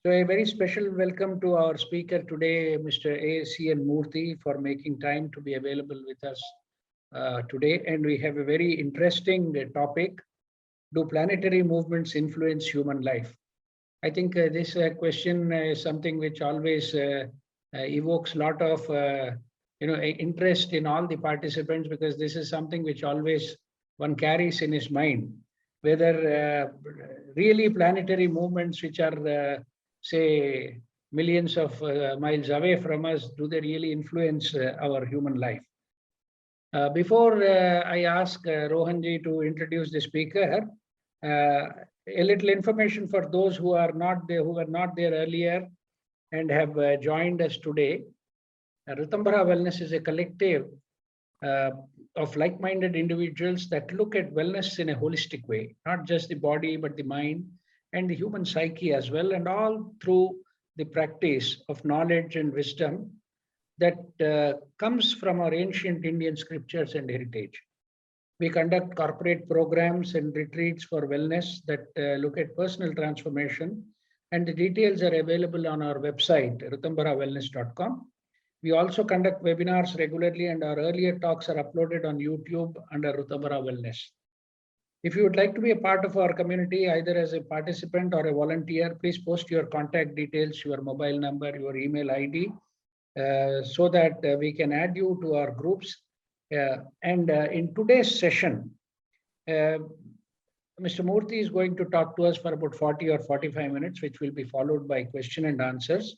So a very special welcome to our speaker today, Mr. ACN Murthy, for making time to be available with us today. And we have a very interesting topic: do planetary movements influence human life? I think this question is something which always evokes a lot of interest in all the participants, because this is something which always one carries in his mind, whether really planetary movements which are say millions of miles away from us, do they really influence our human life? Before I ask Rohanji to introduce the speaker, a little information for those who are not there, who were not there earlier and have joined us today. Rtambhara Wellness is a collective of like-minded individuals that look at wellness in a holistic way, not just the body, but the mind and the human psyche as well, and all through the practice of knowledge and wisdom that comes from our ancient Indian scriptures and heritage. We conduct corporate programs and retreats for wellness that look at personal transformation, and the details are available on our website, rtambharawellness.com. We also conduct webinars regularly, and our earlier talks are uploaded on YouTube under Rtambhara Wellness. If you would like to be a part of our community, either as a participant or a volunteer, please post your contact details, your mobile number, your email ID, so that we can add you to our groups. In today's session, Mr. Murthy is going to talk to us for about 40 or 45 minutes, which will be followed by question and answers.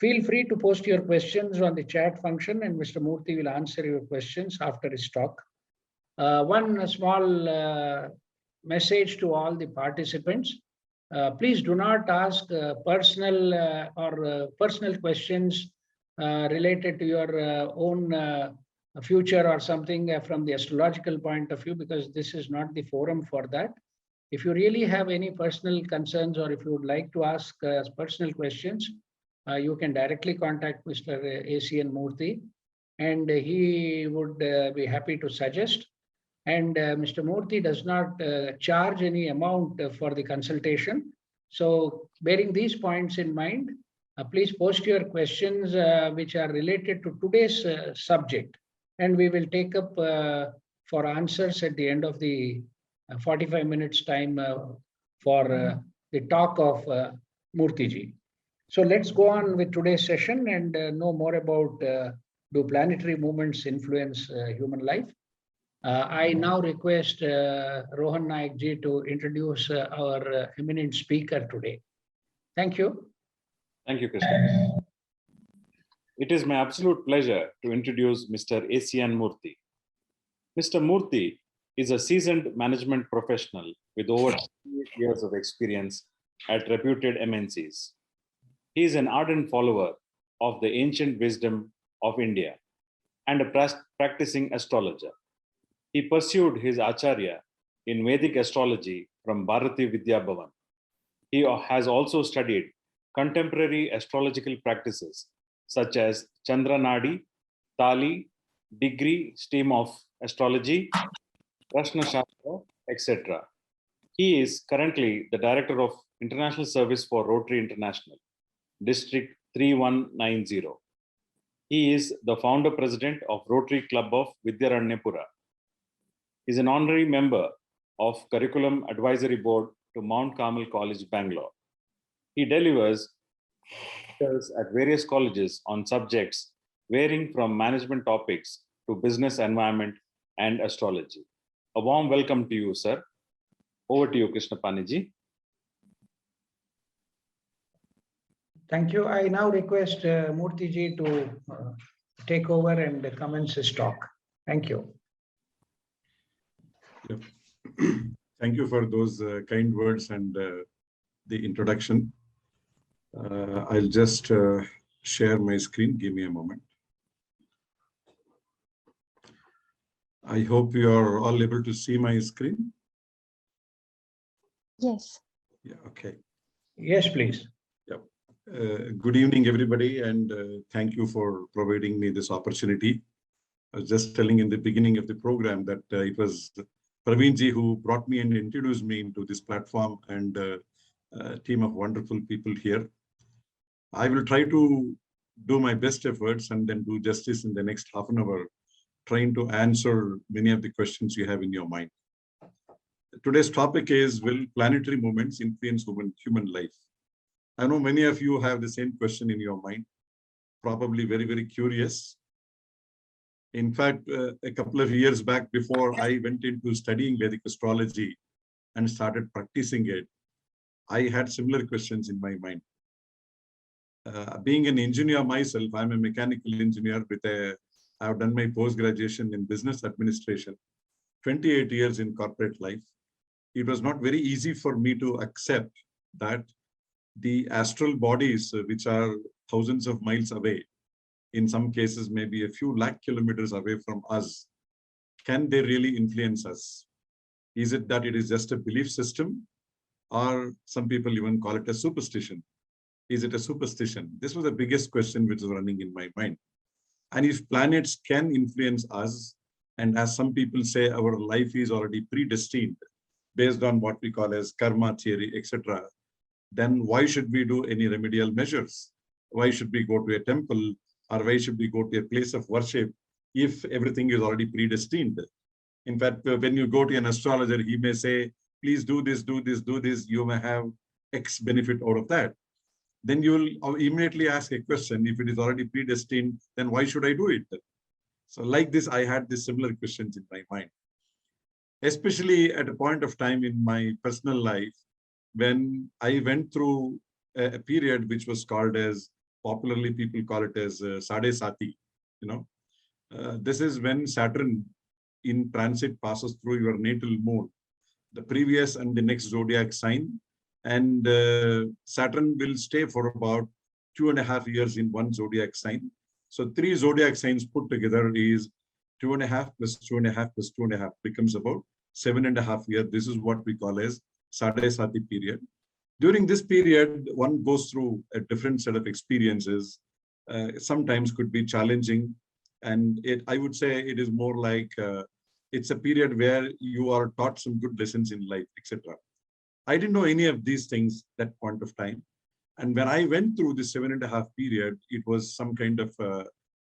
Feel free to post your questions on the chat function, and Mr. Murthy will answer your questions after his talk. One small message to all the participants: please do not ask personal questions related to your own future or something from the astrological point of view, because this is not the forum for that. If you really have any personal concerns, or if you would like to ask personal questions, you can directly contact Mr. ACN Murthy, and he would be happy to suggest. And Mr. Murthy does not charge any amount for the consultation. So bearing these points in mind, please post your questions which are related to today's subject, and we will take up for answers at the end of the 45 minutes time for the talk of Murthy ji. So let's go on with today's session and know more about do planetary movements influence human life. I now request Rohan Naik ji to introduce our eminent speaker today. Thank you. Thank you, Krishna. It is my absolute pleasure to introduce Mr. ACN Murthy. Mr. Murthy is a seasoned management professional with over 20 years of experience at reputed MNCs. He is an ardent follower of the ancient wisdom of India and a practicing astrologer. He pursued his Acharya in Vedic astrology from Bharati Vidya Bhavan. He has also studied contemporary astrological practices such as Chandra Nadi, Tali, Degree Stream of Astrology, Prashna Shastra, etc. He is currently the Director of International Service for Rotary International, District 3190. He is the Founder President of Rotary Club of Vidyaranyapura. He is an honorary member of Curriculum Advisory Board to Mount Carmel College, Bangalore. He delivers lectures at various colleges on subjects varying from management topics to business environment and astrology. A warm welcome to you, sir. Over to you, Krishna Paniji. Thank you. I now request Murthy ji to take over and commence his talk. Thank you. Yep. Thank you for those kind words and the introduction. I'll just share my screen. Give me a moment. I hope you are all able to see my screen. Yes. Yeah. Okay. Yes, please. Yep. Good evening, everybody, and thank you for providing me this opportunity. I was just telling in the beginning of the program that it was Praveen ji who brought me and introduced me into this platform, and a team of wonderful people here. I will try to do my best efforts and then do justice in the next half an hour, trying to answer many of the questions you have in your mind. Today's topic is, will planetary movements influence human life? I know many of you have the same question in your mind, probably very, very curious. In fact, a couple of years back, before I went into studying Vedic astrology and started practicing it, I had similar questions in my mind. Being an engineer myself, I'm a mechanical engineer I've done my post-graduation in business administration, 28 years in corporate life. It was not very easy for me to accept that the astral bodies, which are thousands of miles away, in some cases maybe a few lakh kilometers away from us, can they really influence us? Is it that it is just a belief system, or some people even call it a superstition? Is it a superstition? This was the biggest question which was running in my mind. And if planets can influence us, and as some people say, our life is already predestined based on what we call as karma theory, etc., then why should we do any remedial measures? Why should we go to a temple, or why should we go to a place of worship if everything is already predestined? In fact, when you go to an astrologer, he may say, please do this, do this, do this. You may have X benefit out of that. Then you will immediately ask a question. If it is already predestined, then why should I do it? So like this, I had these similar questions in my mind, especially at a point of time in my personal life when I went through a period which was called as, popularly people call it as Sade Sati. This is when Saturn in transit passes through your natal moon, the previous and the next zodiac sign. And Saturn will stay for about 2.5 years in one zodiac sign. So 3 zodiac signs put together is 2.5 plus 2.5 plus 2.5 becomes about 7.5 years. This is what we call as Sade Sati period. During this period, one goes through a different set of experiences. Sometimes could be challenging. And I would say it is more like it's a period where you are taught some good lessons in life, etc. I didn't know any of these things at that point of time. And when I went through the 7.5 period, it was some kind of,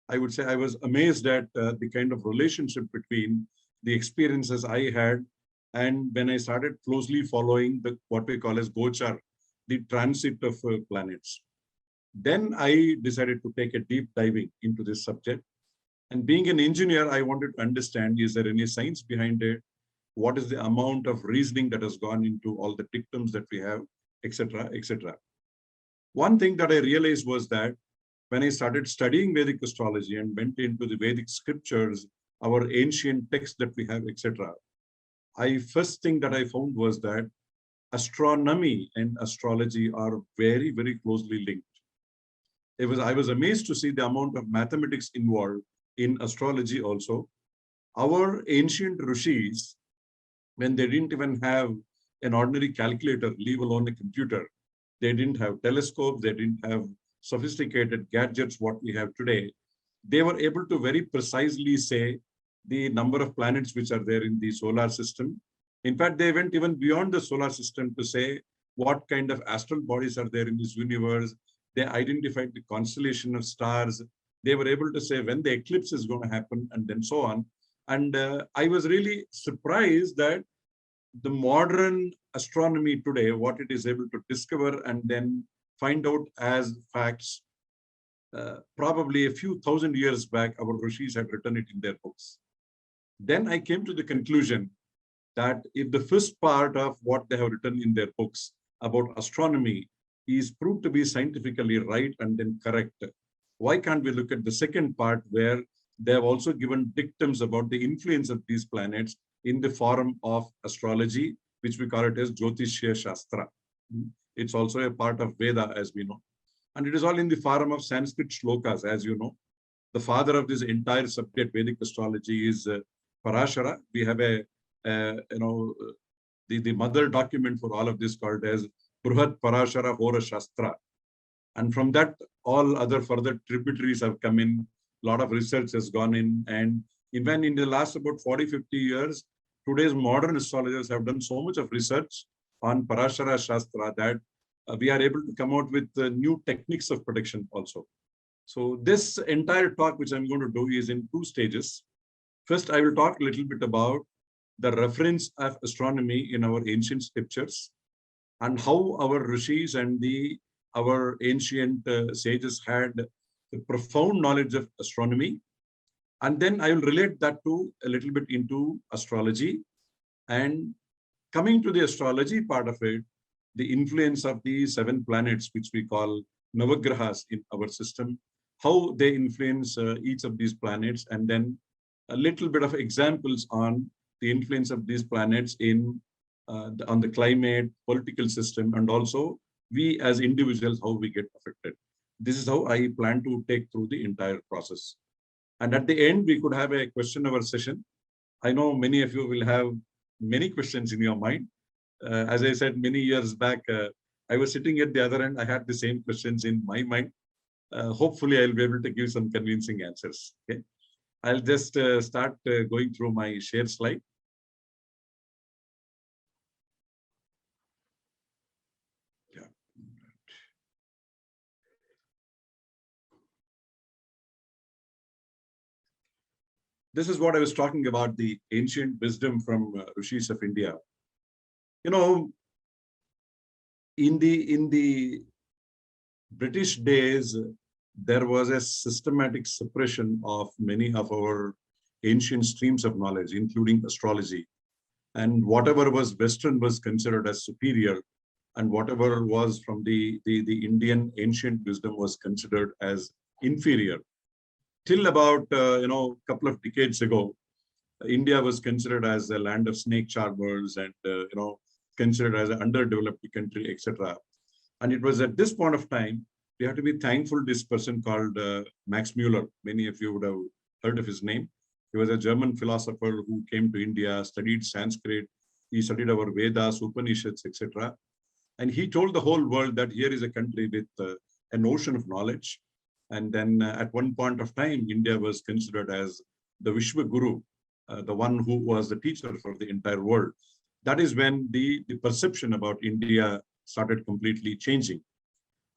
I would say I was amazed at the kind of relationship between the experiences I had. And when I started closely following what we call as Gochar, the transit of planets, then I decided to take a deep diving into this subject. And being an engineer, I wanted to understand, is there any science behind it? What is the amount of reasoning that has gone into all the dictums that we have, etc., etc. One thing that I realized was that when I started studying Vedic astrology and went into the Vedic scriptures, our ancient texts that we have, etc., first thing that I found was that astronomy and astrology are very, very closely linked. I was amazed to see the amount of mathematics involved in astrology also. Our ancient rishis, when they didn't even have an ordinary calculator, leave alone a computer, they didn't have telescopes, they didn't have sophisticated gadgets, what we have today. They were able to very precisely say the number of planets which are there in the solar system. In fact, they went even beyond the solar system to say what kind of astral bodies are there in this universe. They identified the constellation of stars. They were able to say when the eclipse is going to happen, and then so on. And I was really surprised that the modern astronomy today, what it is able to discover and then find out as facts, probably a few thousand years back, our rishis had written it in their books. Then I came to the conclusion that if the first part of what they have written in their books about astronomy is proved to be scientifically right and then correct, why can't we look at the second part where they have also given dictums about the influence of these planets in the form of astrology, which we call it as Jyotishya Shastra. It's also a part of Veda, as we know. And it is all in the form of Sanskrit shlokas, as you know. The father of this entire subject, Vedic astrology, is Parashara. We have the mother document for all of this called as Bruhat Parashara Hora Shastra. And from that, all other further tributaries have come in. A lot of research has gone in. And even in the last about 40-50 years, today's modern astrologers have done so much of research on Parashara Shastra that we are able to come out with new techniques of prediction also. So this entire talk, which I'm going to do, is in 2 stages. First, I will talk a little bit about the reference of astronomy in our ancient scriptures and how our rishis and our ancient sages had a profound knowledge of astronomy. And then I will relate that to a little bit into astrology. And coming to the astrology part of it, the influence of the 7 planets, which we call Navagrahas in our system, how they influence each of these planets, and then a little bit of examples on the influence of these planets on the climate, political system, and also we as individuals, how we get affected. This is how I plan to take through the entire process. And at the end, we could have a question hour session. I know many of you will have many questions in your mind. As I said many years back, I was sitting at the other end. I had the same questions in my mind. Hopefully, I'll be able to give some convincing answers. Okay, I'll just start going through my share slide. Yeah. This is what I was talking about, the ancient wisdom from rishis of India. You know, in the British days, there was a systematic suppression of many of our ancient streams of knowledge, including astrology. And whatever was Western was considered as superior, and whatever was from the Indian ancient wisdom was considered as inferior. Till about couple of decades ago, India was considered as a land of snake charmers and considered as an underdeveloped country, etc. And it was at this point of time we have to be thankful this person called Max Muller. Many of you would have heard of his name. He was a German philosopher who came to India, studied Sanskrit. He studied our Vedas, Upanishads, etc. And he told the whole world that here is a country with an ocean of knowledge. And then at one point of time, India was considered as the Vishwa Guru, the one who was the teacher for the entire world. That is when the perception about India started completely changing.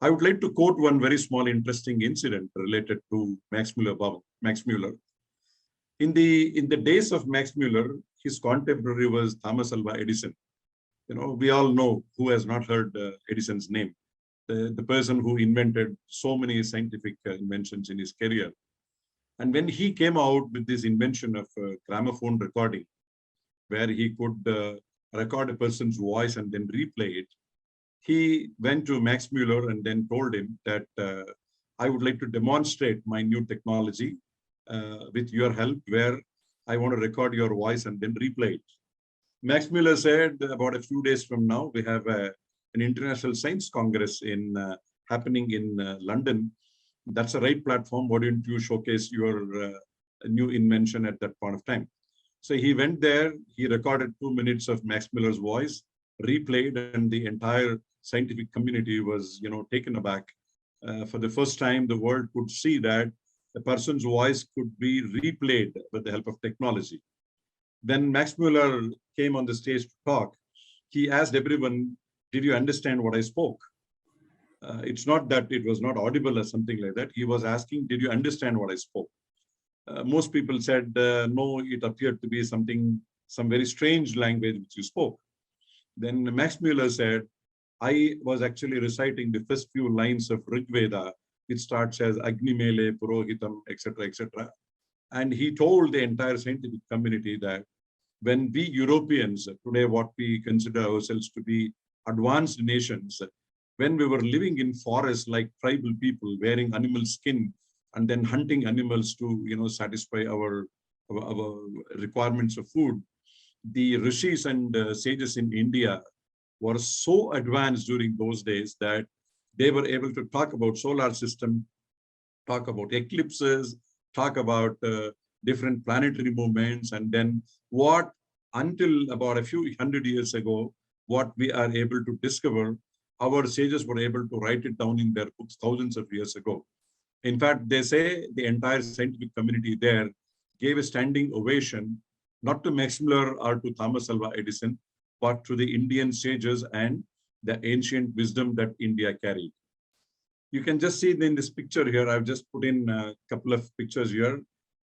I would like to quote one very small interesting incident related to Max Muller. In the days of Max Muller, his contemporary was Thomas Alva Edison. We all know, who has not heard Edison's name, the person who invented so many scientific inventions in his career. And when he came out with this invention of gramophone recording, where he could record a person's voice and then replay it, he went to Max Muller and then told him that I would like to demonstrate my new technology with your help, where I want to record your voice and then replay it. Max Muller said, about a few days from now, we have an International Science Congress happening in London. That's the right platform. Why don't you showcase your new invention at that point of time? So he went there, he recorded 2 minutes of Max Muller's voice, replayed, and the entire scientific community was, taken aback. For the first time, the world could see that a person's voice could be replayed with the help of technology. When Max Muller came on the stage to talk, he asked everyone, did you understand what I spoke? It's not that it was not audible or something like that. He was asking, did you understand what I spoke? Most people said, no, it appeared to be some very strange language which you spoke. Then Max Muller said, I was actually reciting the first few lines of Rig Veda, which starts as Agni Mele, Purohitam, etc., etc. And he told the entire scientific community that when we Europeans, today what we consider ourselves to be advanced nations, when we were living in forests like tribal people, wearing animal skin and then hunting animals to satisfy our requirements of food, the rishis and sages in India were so advanced during those days that they were able to talk about solar system, talk about eclipses, talk about different planetary movements, and then what, until about a few hundred years ago, what we are able to discover, our sages were able to write it down in their books thousands of years ago. In fact, they say the entire scientific community there gave a standing ovation, not to Max Muller or to Thomas Alva Edison, but to the Indian sages and the ancient wisdom that India carried. You can just see in this picture here, I've just put in a couple of pictures here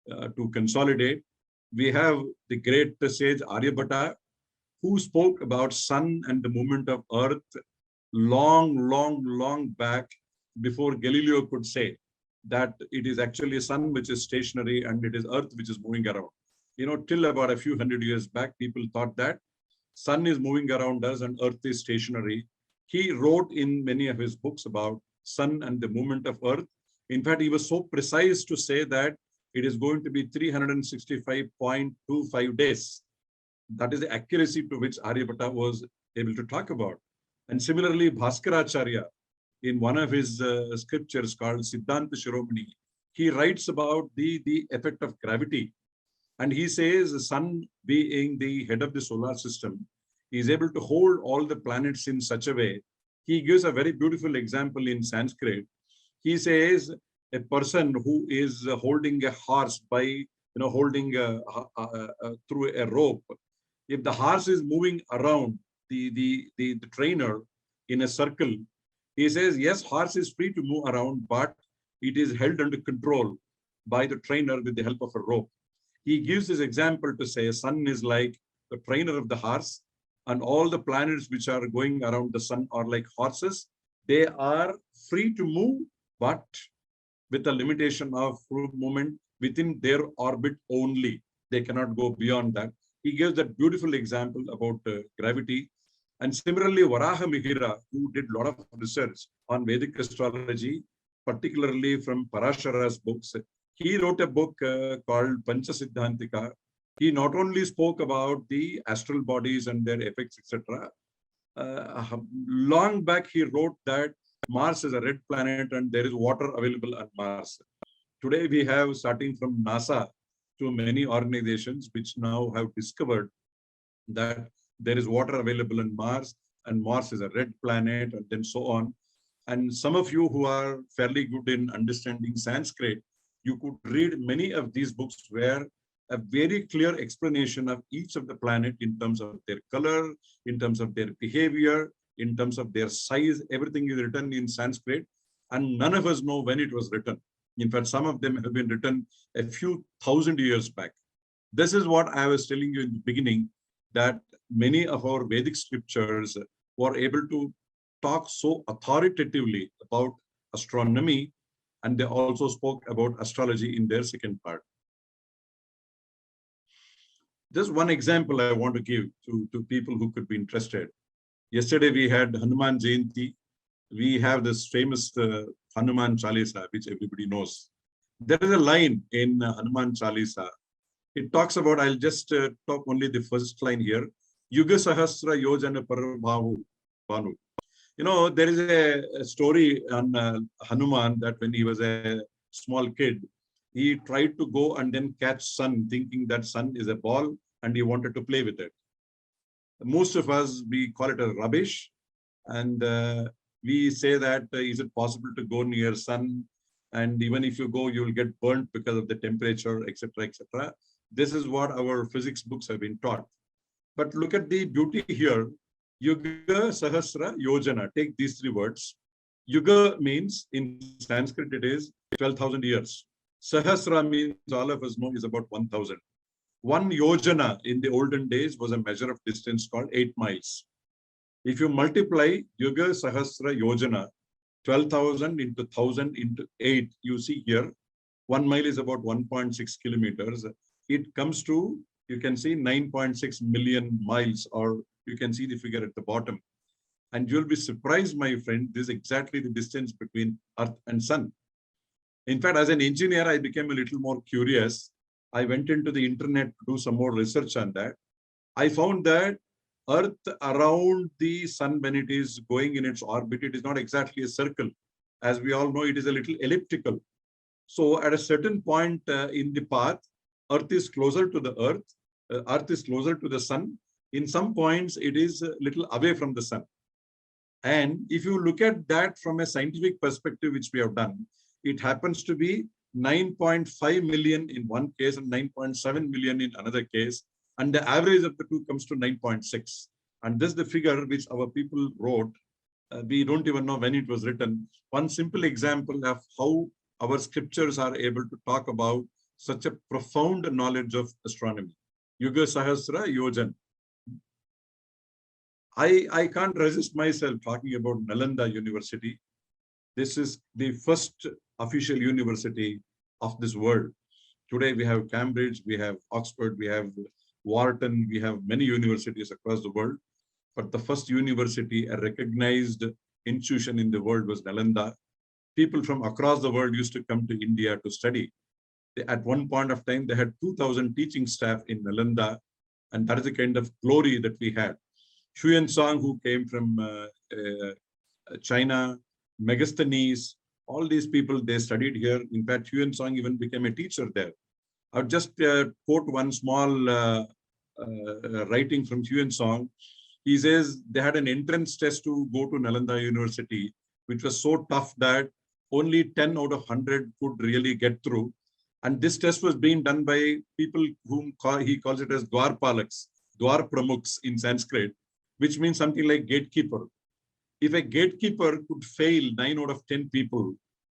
to consolidate. We have the great sage Aryabhata, who spoke about sun and the movement of earth long back before Galileo could say that it is actually sun which is stationary and it is earth which is moving around. You know, till about a few hundred years back, people thought that sun is moving around us and earth is stationary. He wrote in many of his books about sun and the movement of earth. In fact, he was so precise to say that it is going to be 365.25 days. That is the accuracy to which Aryabhata was able to talk about. And similarly, Bhaskaracharya, in one of his scriptures called Siddhanta Shiromani, he writes about the effect of gravity. And he says the sun being the head of the solar system, he is able to hold all the planets in such a way. He gives a very beautiful example in Sanskrit. He says a person who is holding a horse by, holding through a rope. If the horse is moving around the trainer in a circle, he says, yes, horse is free to move around, but it is held under control by the trainer with the help of a rope. He gives this example to say sun is like the trainer of the horse, and all the planets which are going around the sun are like horses. They are free to move, but with a limitation of movement within their orbit only. They cannot go beyond that. He gives that beautiful example about gravity. And similarly, Varaha Mihira, who did a lot of research on Vedic astrology, particularly from Parashara's books, he wrote a book called Panchasiddhantika. He not only spoke about the astral bodies and their effects, etc. Long back, he wrote that Mars is a red planet and there is water available on Mars. Today, we have, starting from NASA to many organizations which now have discovered that there is water available on Mars and Mars is a red planet, and then so on. And some of you who are fairly good in understanding Sanskrit, you could read many of these books where a very clear explanation of each of the planet in terms of their color, in terms of their behavior, in terms of their size. Everything is written in Sanskrit, and none of us know when it was written. In fact, some of them have been written a few thousand years back. This is what I was telling you in the beginning, that many of our Vedic scriptures were able to talk so authoritatively about astronomy, and they also spoke about astrology in their second part. Just one example I want to give to people who could be interested. Yesterday we had Hanuman Jayanti. We have this famous Hanuman Chalisa, which everybody knows. There is a line in Hanuman Chalisa. It talks about, I'll just talk only the first line here. Yuga Sahasra Yojana Parabhavu Banu. You know, there is a story on Hanuman that when he was a small kid, he tried to go and then catch sun, thinking that sun is a ball and he wanted to play with it. Most of us, we call it a rubbish. And we say that, is it possible to go near sun? And even if you go, you will get burnt because of the temperature, etc., etc. This is what our physics books have been taught. But look at the beauty here. Yuga, Sahasra, Yojana. Take these three words. Yuga means, in Sanskrit, it is 12,000 years. Sahasra means, all of us know, is about 1,000. One yojana in the olden days was a measure of distance called 8 miles. If you multiply Yuga, Sahasra, Yojana, 12,000 into 1,000 into 8, you see here, 1 mile is about 1.6 kilometers. It comes to, you can see 9.6 million miles, or you can see the figure at the bottom. And you'll be surprised, my friend, this is exactly the distance between Earth and Sun. In fact, as an engineer, I became a little more curious. I went into the internet to do some more research on that. I found that Earth around the Sun, when it is going in its orbit, it is not exactly a circle. As we all know, it is a little elliptical. So at a certain point in the path, Earth is closer to the Earth is closer to the Sun. In some points, it is a little away from the Sun. And if you look at that from a scientific perspective, which we have done, it happens to be 9.5 million in one case and 9.7 million in another case. And the average of the two comes to 9.6. And this is the figure which our people wrote We don't even know when it was written. One simple example of how our scriptures are able to talk about such a profound knowledge of astronomy. Yuga Sahasra Yojan. I can't resist myself talking about Nalanda University. This is the first official university of this world. Today we have Cambridge, we have Oxford, we have Wharton, we have many universities across the world. But the first university, a recognized institution in the world, was Nalanda. People from across the world used to come to India to study. At one point of time, they had 2,000 teaching staff in Nalanda, and that is the kind of glory that we had. Xuanzang, who came from China, Megasthenes, all these people, they studied here. In fact, Xuanzang even became a teacher there. I'll just quote one small writing from Xuanzang. He says they had an entrance test to go to Nalanda University, which was so tough that only 10 out of 100 could really get through. And this test was being done by people whom he calls it as Dwarpalaks, Dwar Pramukhs in Sanskrit, which means something like gatekeeper. If a gatekeeper could fail 9 out of 10 people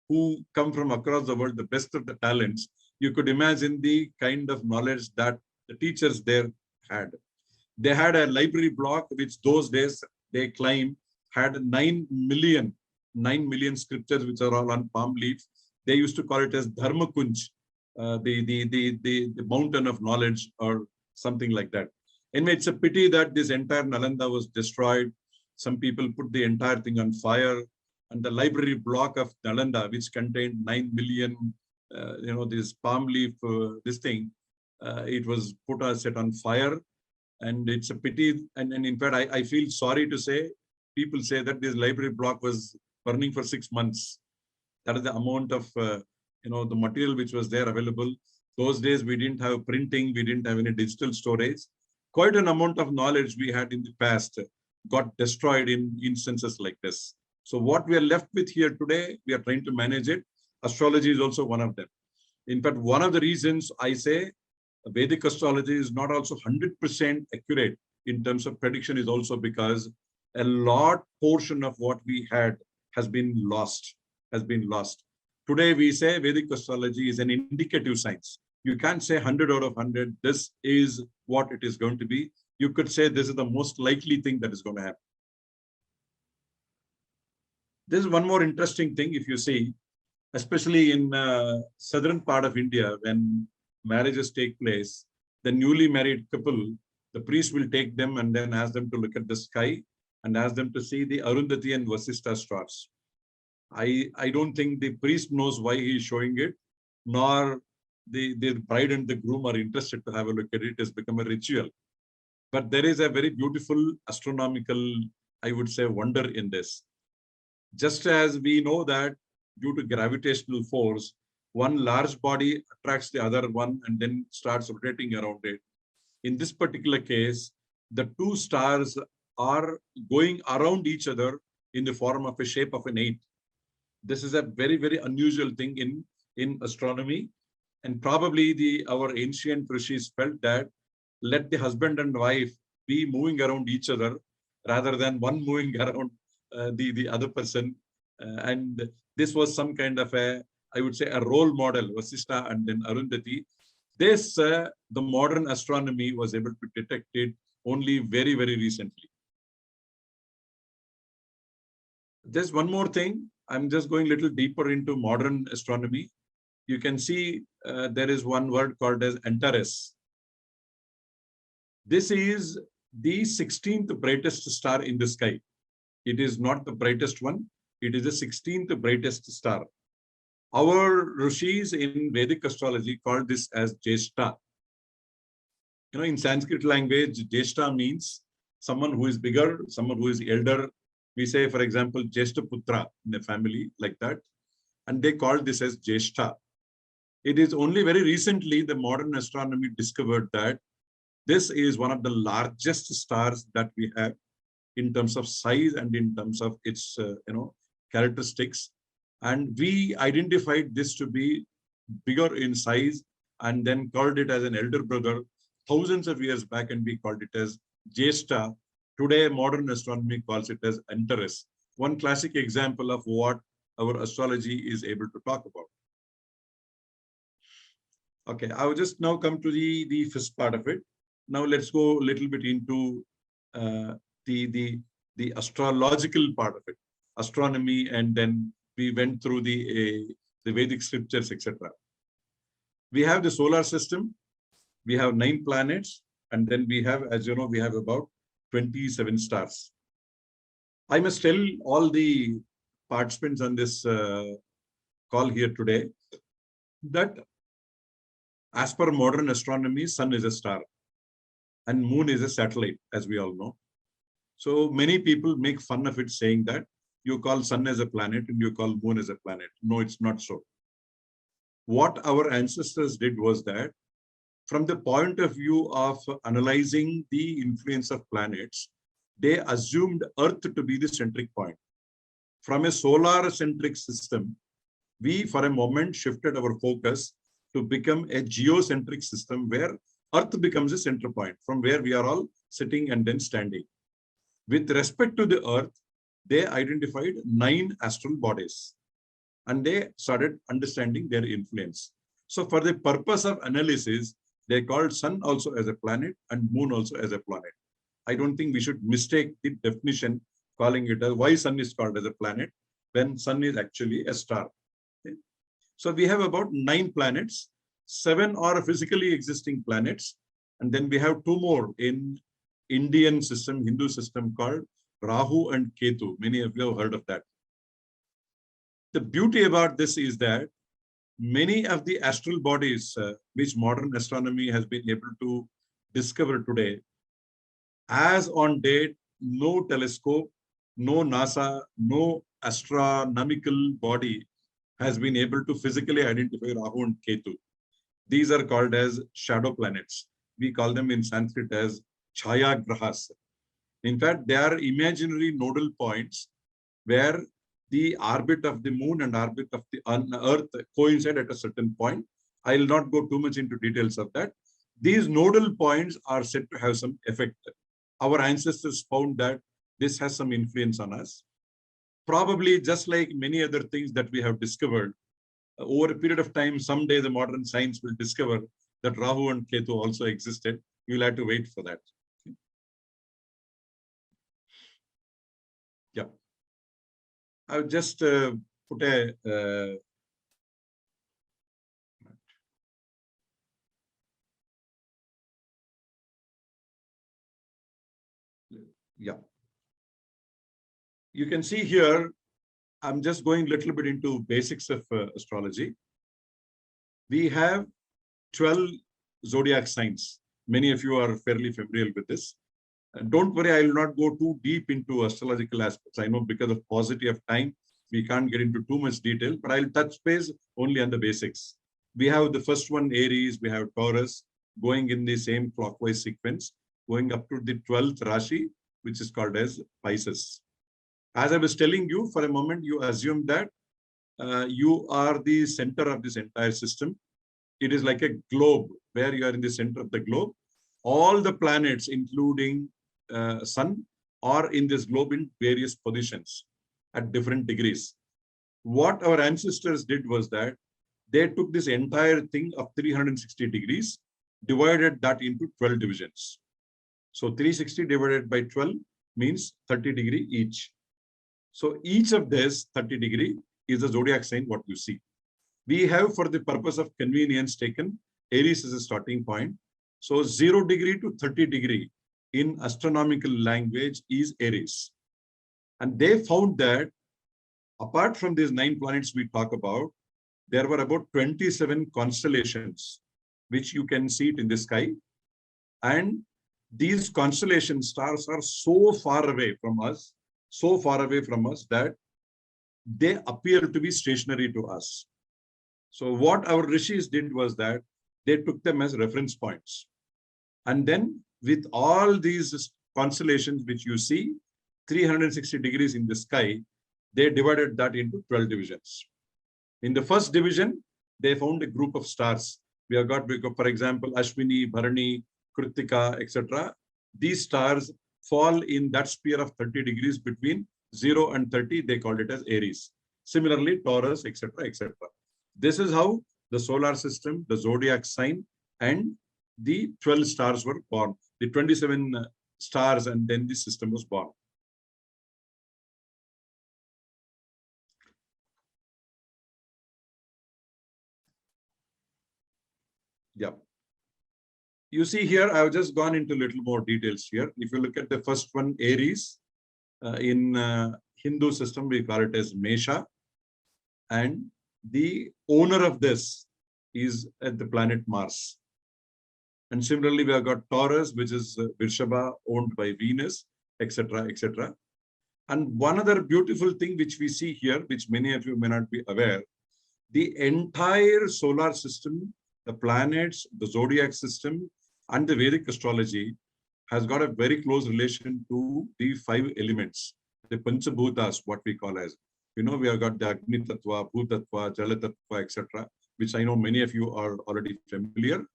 who come from across the world, the best of the talents, you could imagine the kind of knowledge that the teachers there had. They had a library block, which those days they claim had 9 million scriptures, which are all on palm leaves. They used to call it as Dharma Kunj, the mountain of knowledge or something like that. Anyway, it's a pity that this entire Nalanda was destroyed. Some people put the entire thing on fire, and the library block of Nalanda, which contained 9 million, this palm leaf, this thing, it was set on fire. And it's a pity. And in fact, I feel sorry to say, people say that this library block was burning for 6 months. That is the amount of, the material which was there available. Those days, we didn't have printing. We didn't have any digital storage. Quite an amount of knowledge we had in the past got destroyed in instances like this. So what we are left with here today, we are trying to manage it. Astrology is also one of them. In fact, one of the reasons I say Vedic astrology is not also 100% accurate in terms of prediction is also because a lot portion of what we had has been lost. Today we say Vedic astrology is an indicative science. You can't say 100 out of 100, this is what it is going to be. You could say this is the most likely thing that is going to happen. There's one more interesting thing if you see, especially in southern part of India, when marriages take place, the newly married couple, the priest will take them and then ask them to look at the sky and ask them to see the Arundhati and Vasistha stars. I don't think the priest knows why he is showing it, nor the bride and the groom are interested to have a look at it. It has become a ritual. But there is a very beautiful astronomical, I would say, wonder in this. Just as we know that due to gravitational force, one large body attracts the other one and then starts rotating around it. In this particular case, the two stars are going around each other in the form of a shape of an 8. This is a very, very unusual thing in astronomy. And probably our ancient rishis felt that let the husband and wife be moving around each other rather than one moving around the other person. And this was some kind of I would say, a role model, Vasistha and then Arundhati. This, the modern astronomy was able to detect it only very, very recently. There's one more thing. I'm just going a little deeper into modern astronomy. You can see there is one word called as Antares. This is the 16th brightest star in the sky. It is not the brightest one. It is the 16th brightest star. Our rishis in Vedic astrology called this as Jeshta. In Sanskrit language, Jeshta means someone who is bigger, someone who is elder. We say, for example, Jeshta Putra in a family like that. And they call this as Jeshta. It is only very recently the modern astronomy discovered that this is one of the largest stars that we have in terms of size and in terms of its characteristics. And we identified this to be bigger in size and then called it as an elder brother thousands of years back, and we called it as Jeshta. Today, modern astronomy calls it as Antares. one classic example of what our astrology is able to talk about. Okay, I will just now come to the first part of it. Now let's go a little bit into the astrological part of it, astronomy, and then we went through the Vedic scriptures, etc. We have the solar system, we have 9 planets, and then we have, as you know, we have about 27 stars. I must tell all the participants on this call here today that as per modern astronomy, sun is a star and moon is a satellite, as we all know. So many people make fun of it, saying that you call sun as a planet and you call moon as a planet. No, it's not so. What our ancestors did was that, from the point of view of analyzing the influence of planets, they assumed Earth to be the centric point. From a solar-centric system, we for a moment shifted our focus to become a geocentric system where Earth becomes a center point from where we are all sitting and then standing. With respect to the Earth, they identified 9 astral bodies and they started understanding their influence. So for the purpose of analysis, they called sun also as a planet and moon also as a planet. I don't think we should mistake the definition calling it as why sun is called as a planet when sun is actually a star. Okay. So we have about 9 planets, 7 are physically existing planets, and then we have 2 more in Indian system, Hindu system called Rahu and Ketu. Many of you have heard of that. The beauty about this is that many of the astral bodies which modern astronomy has been able to discover today, as on date, no telescope, no NASA, no astronomical body has been able to physically identify Rahu and Ketu. These are called as shadow planets. We call them in Sanskrit as Chaya Grahas. In fact, they are imaginary nodal points where the orbit of the moon and orbit of the Earth coincide at a certain point. I will not go too much into details of that. These nodal points are said to have some effect. Our ancestors found that this has some influence on us. Probably just like many other things that we have discovered, over a period of time, someday the modern science will discover that Rahu and Ketu also existed. You will have to wait for that. Yeah. I've just put a yeah. You can see here, I'm just going a little bit into basics of astrology. We have 12 zodiac signs. Many of you are fairly familiar with this. Don't worry, I will not go too deep into astrological aspects. I know because of paucity of time, we can't get into too much detail, but I'll touch base only on the basics. We have the first one, Aries, we have Taurus, going in the same clockwise sequence, going up to the 12th Rashi, which is called as Pisces. As I was telling you, for a moment, you assume that you are the center of this entire system. It is like a globe where you are in the center of the globe. All the planets, including sun, are in this globe in various positions at different degrees. What our ancestors did was that they took this entire thing of 360 degrees, divided that into 12 divisions. So 360 divided by 12 means 30 degree each. So each of this 30 degree is a zodiac sign, what you see. We have, for the purpose of convenience, taken Aries as a starting point. So 0 degree to 30 degree in astronomical language is Aries. And they found that apart from these 9 planets we talk about, there were about 27 constellations, which you can see it in the sky. And these constellation stars are so far away from us that they appear to be stationary to us. So what our rishis did was that they took them as reference points. And then with all these constellations, which you see, 360 degrees in the sky, they divided that into 12 divisions. In the first division, they found a group of stars. We have got, for example, Ashwini, Bharani, Kritika, etc. These stars fall in that sphere of 30 degrees between 0 and 30, they called it as Aries. Similarly, Taurus, etc., etc. This is how the solar system, the zodiac sign, and the 12 stars were born. The 27 stars, and then the system was born. Yeah. You see here, I've just gone into a little more details here. If you look at the first one, Aries, in Hindu system, we call it as Mesha. And the owner of this is at the planet Mars. And similarly, we have got Taurus, which is Vrishabha, owned by Venus, etc., etc. And one other beautiful thing which we see here, which many of you may not be aware, the entire solar system, the planets, the zodiac system, and the Vedic astrology has got a very close relation to the 5 elements, the Panchabhutas, what we call as. You know, we have got the Agni Tattva, Bhutattva, Jala Tattva, etc., which I know many of you are already familiar.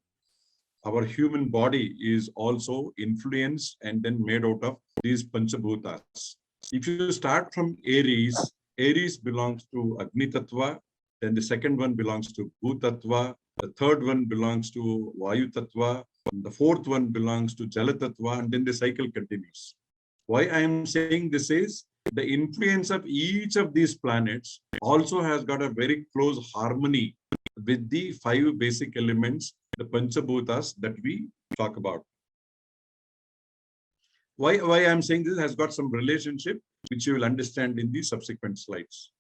Our human body is also influenced and then made out of these Panchabhutas. If you start from Aries, Aries belongs to Agni Tattva, then the second one belongs to Bhutattva, the third one belongs to Vayu Tattva, the fourth one belongs to Jala Tattva, and then the cycle continues. Why I am saying this is, the influence of each of these planets also has got a very close harmony with the 5 basic elements, the Panchabhutas that we talk about. Why I'm saying this has got some relationship, which you will understand in the subsequent slides.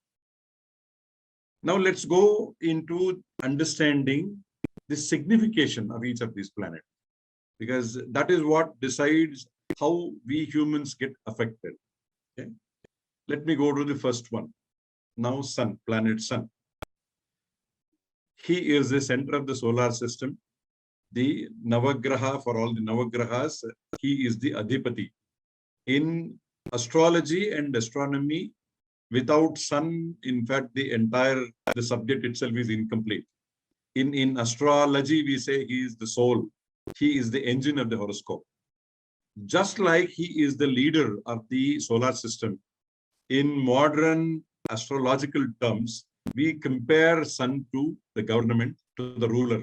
Now let's go into understanding the signification of each of these planets, because that is what decides how we humans get affected. Okay? Let me go to the first one. Now Sun, planet Sun. He is the center of the solar system. The Navagraha, for all the Navagrahas, he is the Adhipati. In astrology and astronomy, without Sun, in fact, the subject itself is incomplete. In astrology, we say he is the soul. He is the engine of the horoscope. Just like he is the leader of the solar system, in modern astrological terms, we compare Sun to the government, to the ruler.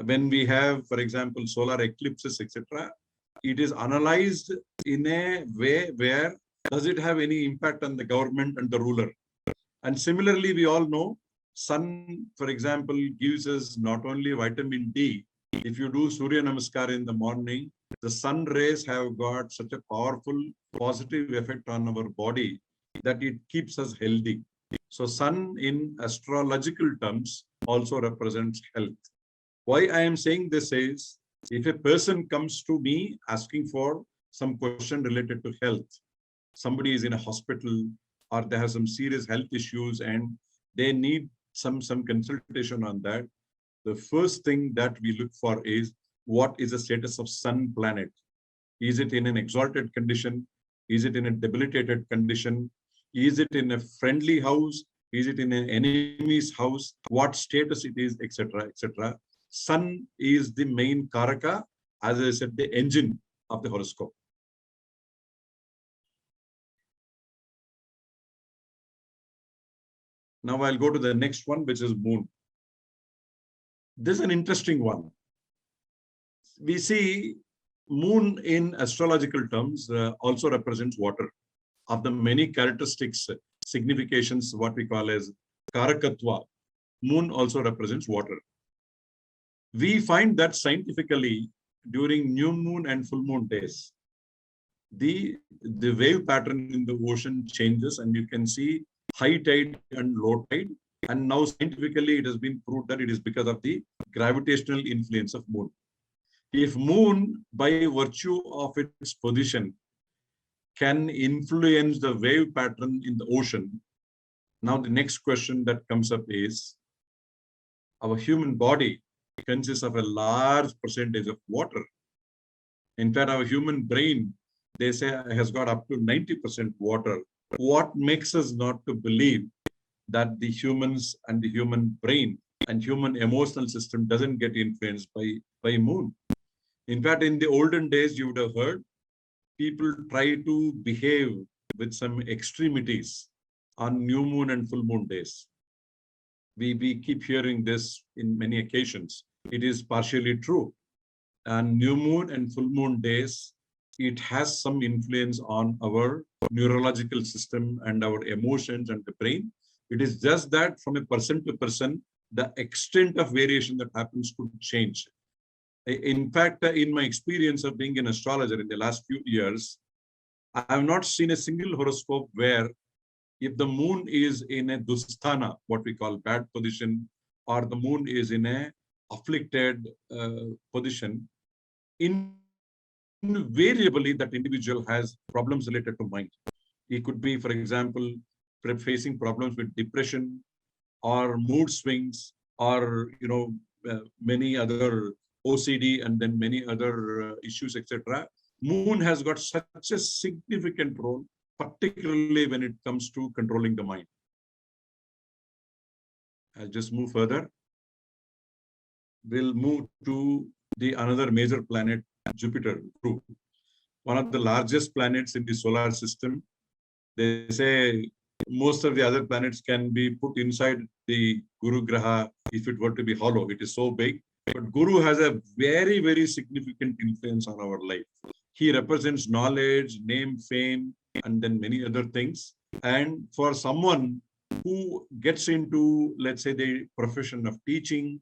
When we have, for example, solar eclipses, etc., it is analyzed in a way where does it have any impact on the government and the ruler. And similarly, we all know Sun, for example, gives us not only vitamin D. If you do Surya Namaskar in the morning, the sun rays have got such a powerful positive effect on our body that it keeps us healthy. So Sun in astrological terms also represents health. Why I am saying this is, if a person comes to me asking for some question related to health, somebody is in a hospital or they have some serious health issues and they need some consultation on that, the first thing that we look for is, what is the status of Sun planet? Is it in an exalted condition? Is it in a debilitated condition? Is it in a friendly house? Is it in an enemy's house? What status it is, etc., etc. Sun is the main Karaka, as I said, the engine of the horoscope. Now I'll go to the next one, which is Moon. This is an interesting one. We see Moon in astrological terms also represents water. Of the many characteristics, significations, what we call as Karakatva, Moon also represents water. We find that scientifically during new moon and full moon days, the wave pattern in the ocean changes and you can see high tide and low tide. And now scientifically it has been proved that it is because of the gravitational influence of Moon. If Moon, by virtue of its position, can influence the wave pattern in the ocean, now the next question that comes up is, our human body consists of a large percentage of water. In fact, our human brain, they say, has got up to 90% water. What makes us not to believe that the humans and the human brain and human emotional system doesn't get influenced by Moon? In fact, in the olden days, you would have heard people try to behave with some extremities on new moon and full moon days. We keep hearing this in many occasions. It is partially true. And new moon and full moon days, it has some influence on our neurological system and our emotions and the brain. It is just that from a person to person, the extent of variation that happens could change. In fact, in my experience of being an astrologer in the last few years, I have not seen a single horoscope where if the moon is in a dusthana, what we call bad position, or the moon is in a afflicted position, invariably that individual has problems related to mind. He could be, for example, facing problems with depression or mood swings or many other OCD and then many other issues, etc. Moon has got such a significant role, particularly when it comes to controlling the mind. I'll just move further. We'll move to the another major planet, Jupiter, Guru, one of the largest planets in the solar system. They say most of the other planets can be put inside the Guru Graha if it were to be hollow. It is so big. But Guru has a very, very significant influence on our life. He represents knowledge, name, fame, and then many other things. And for someone who gets into, let's say, the profession of teaching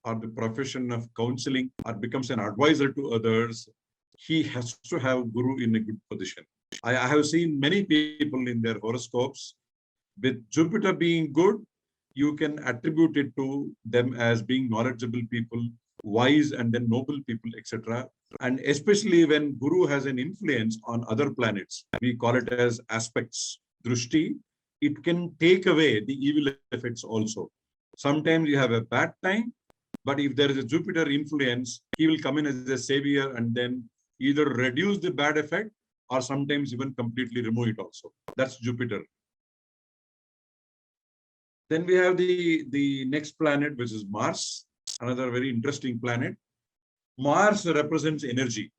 or the profession of counseling or becomes an advisor to others, he has to have Guru in a good position. I have seen many people in their horoscopes with Jupiter being good. You can attribute it to them as being knowledgeable people, wise and then noble people, etc. And especially when Guru has an influence on other planets, we call it as aspects, drushti, it can take away the evil effects also. Sometimes you have a bad time, but if there is a Jupiter influence, he will come in as a savior and then either reduce the bad effect or sometimes even completely remove it also. That's Jupiter. Then we have the next planet, which is Mars, another very interesting planet. Mars represents energy.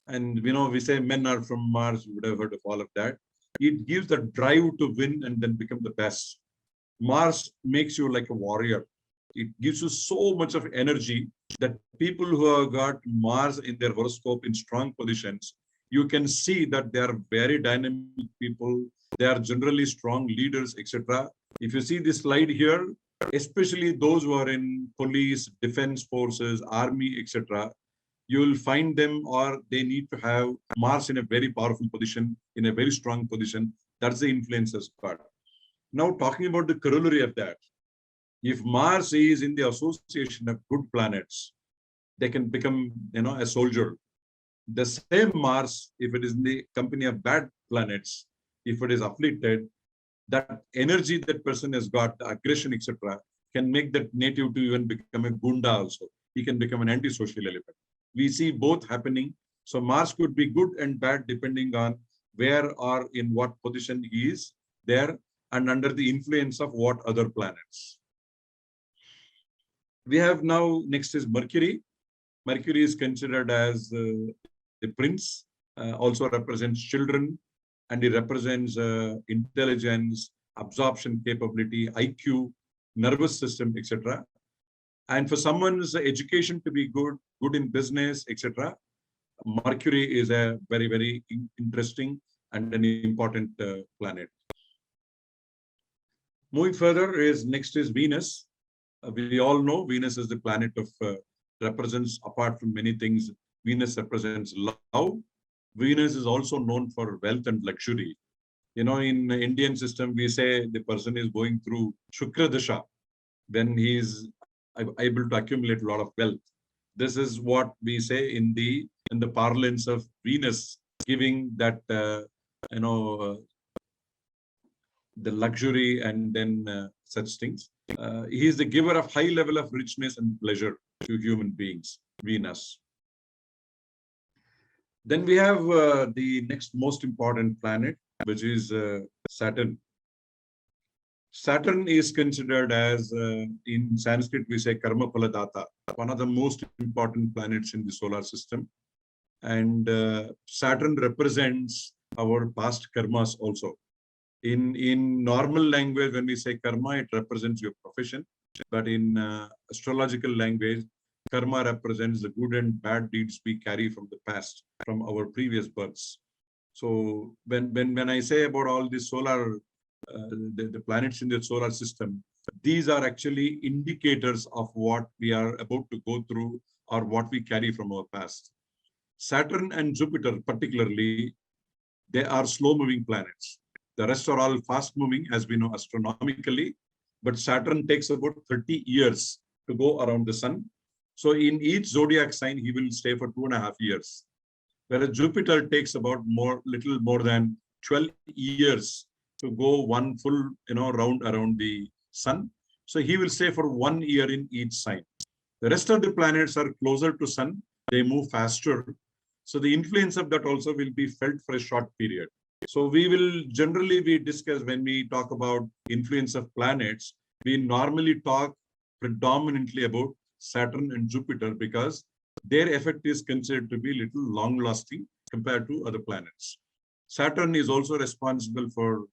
And we say men are from Mars, you would have heard of all of that. It gives the drive to win and then become the best. Mars makes you like a warrior. It gives you so much of energy that people who have got Mars in their horoscope in strong positions, you can see that they are very dynamic people. They are generally strong leaders, etc. If you see this slide here, especially those who are in police, defense forces, army, etc., you will find them or they need to have Mars in a very powerful position, in a very strong position. That's the influences part. Now, talking about the corollary of that, if Mars is in the association of good planets, they can become, a soldier. The same Mars, if it is in the company of bad planets, if it is afflicted, that energy that person has got, the aggression, etc., can make that native to even become a gunda also. He can become an antisocial element. We see both happening. So Mars could be good and bad depending on where or in what position he is there and under the influence of what other planets. We have now, next is Mercury. Mercury is considered as the prince, also represents children, and it represents intelligence, absorption capability, IQ, nervous system, etc. And for someone's education to be good in business, etc., Mercury is a very, very interesting and an important planet. Moving further next is Venus. We all know Venus is the planet of, represents, apart from many things, Venus represents love. Venus is also known for wealth and luxury. In the Indian system, we say the person is going through Shukra Dasha, when he is able to accumulate a lot of wealth. This is what we say in the parlance of Venus, giving that, the luxury and then such things. He is the giver of high level of richness and pleasure to human beings, Venus. Then we have the next most important planet, which is Saturn. Saturn is considered as, in Sanskrit, we say Karma Phaladata, one of the most important planets in the solar system. And Saturn represents our past karmas also. In normal language, when we say karma, it represents your profession. But in astrological language, karma represents the good and bad deeds we carry from the past, from our previous births. So when I say about all the solar, the planets in the solar system, these are actually indicators of what we are about to go through or what we carry from our past. Saturn and Jupiter particularly, they are slow-moving planets. The rest are all fast-moving, as we know astronomically, but Saturn takes about 30 years to go around the sun. So in each zodiac sign, he will stay for 2.5 years. Whereas Jupiter takes about little more than 12 years to go one full round around the sun. So he will stay for 1 year in each sign. The rest of the planets are closer to sun. They move faster. So the influence of that also will be felt for a short period. So we will generally discuss when we talk about influence of planets, we normally talk predominantly about Saturn and Jupiter because their effect is considered to be a little long-lasting compared to other planets. Saturn is also responsible for,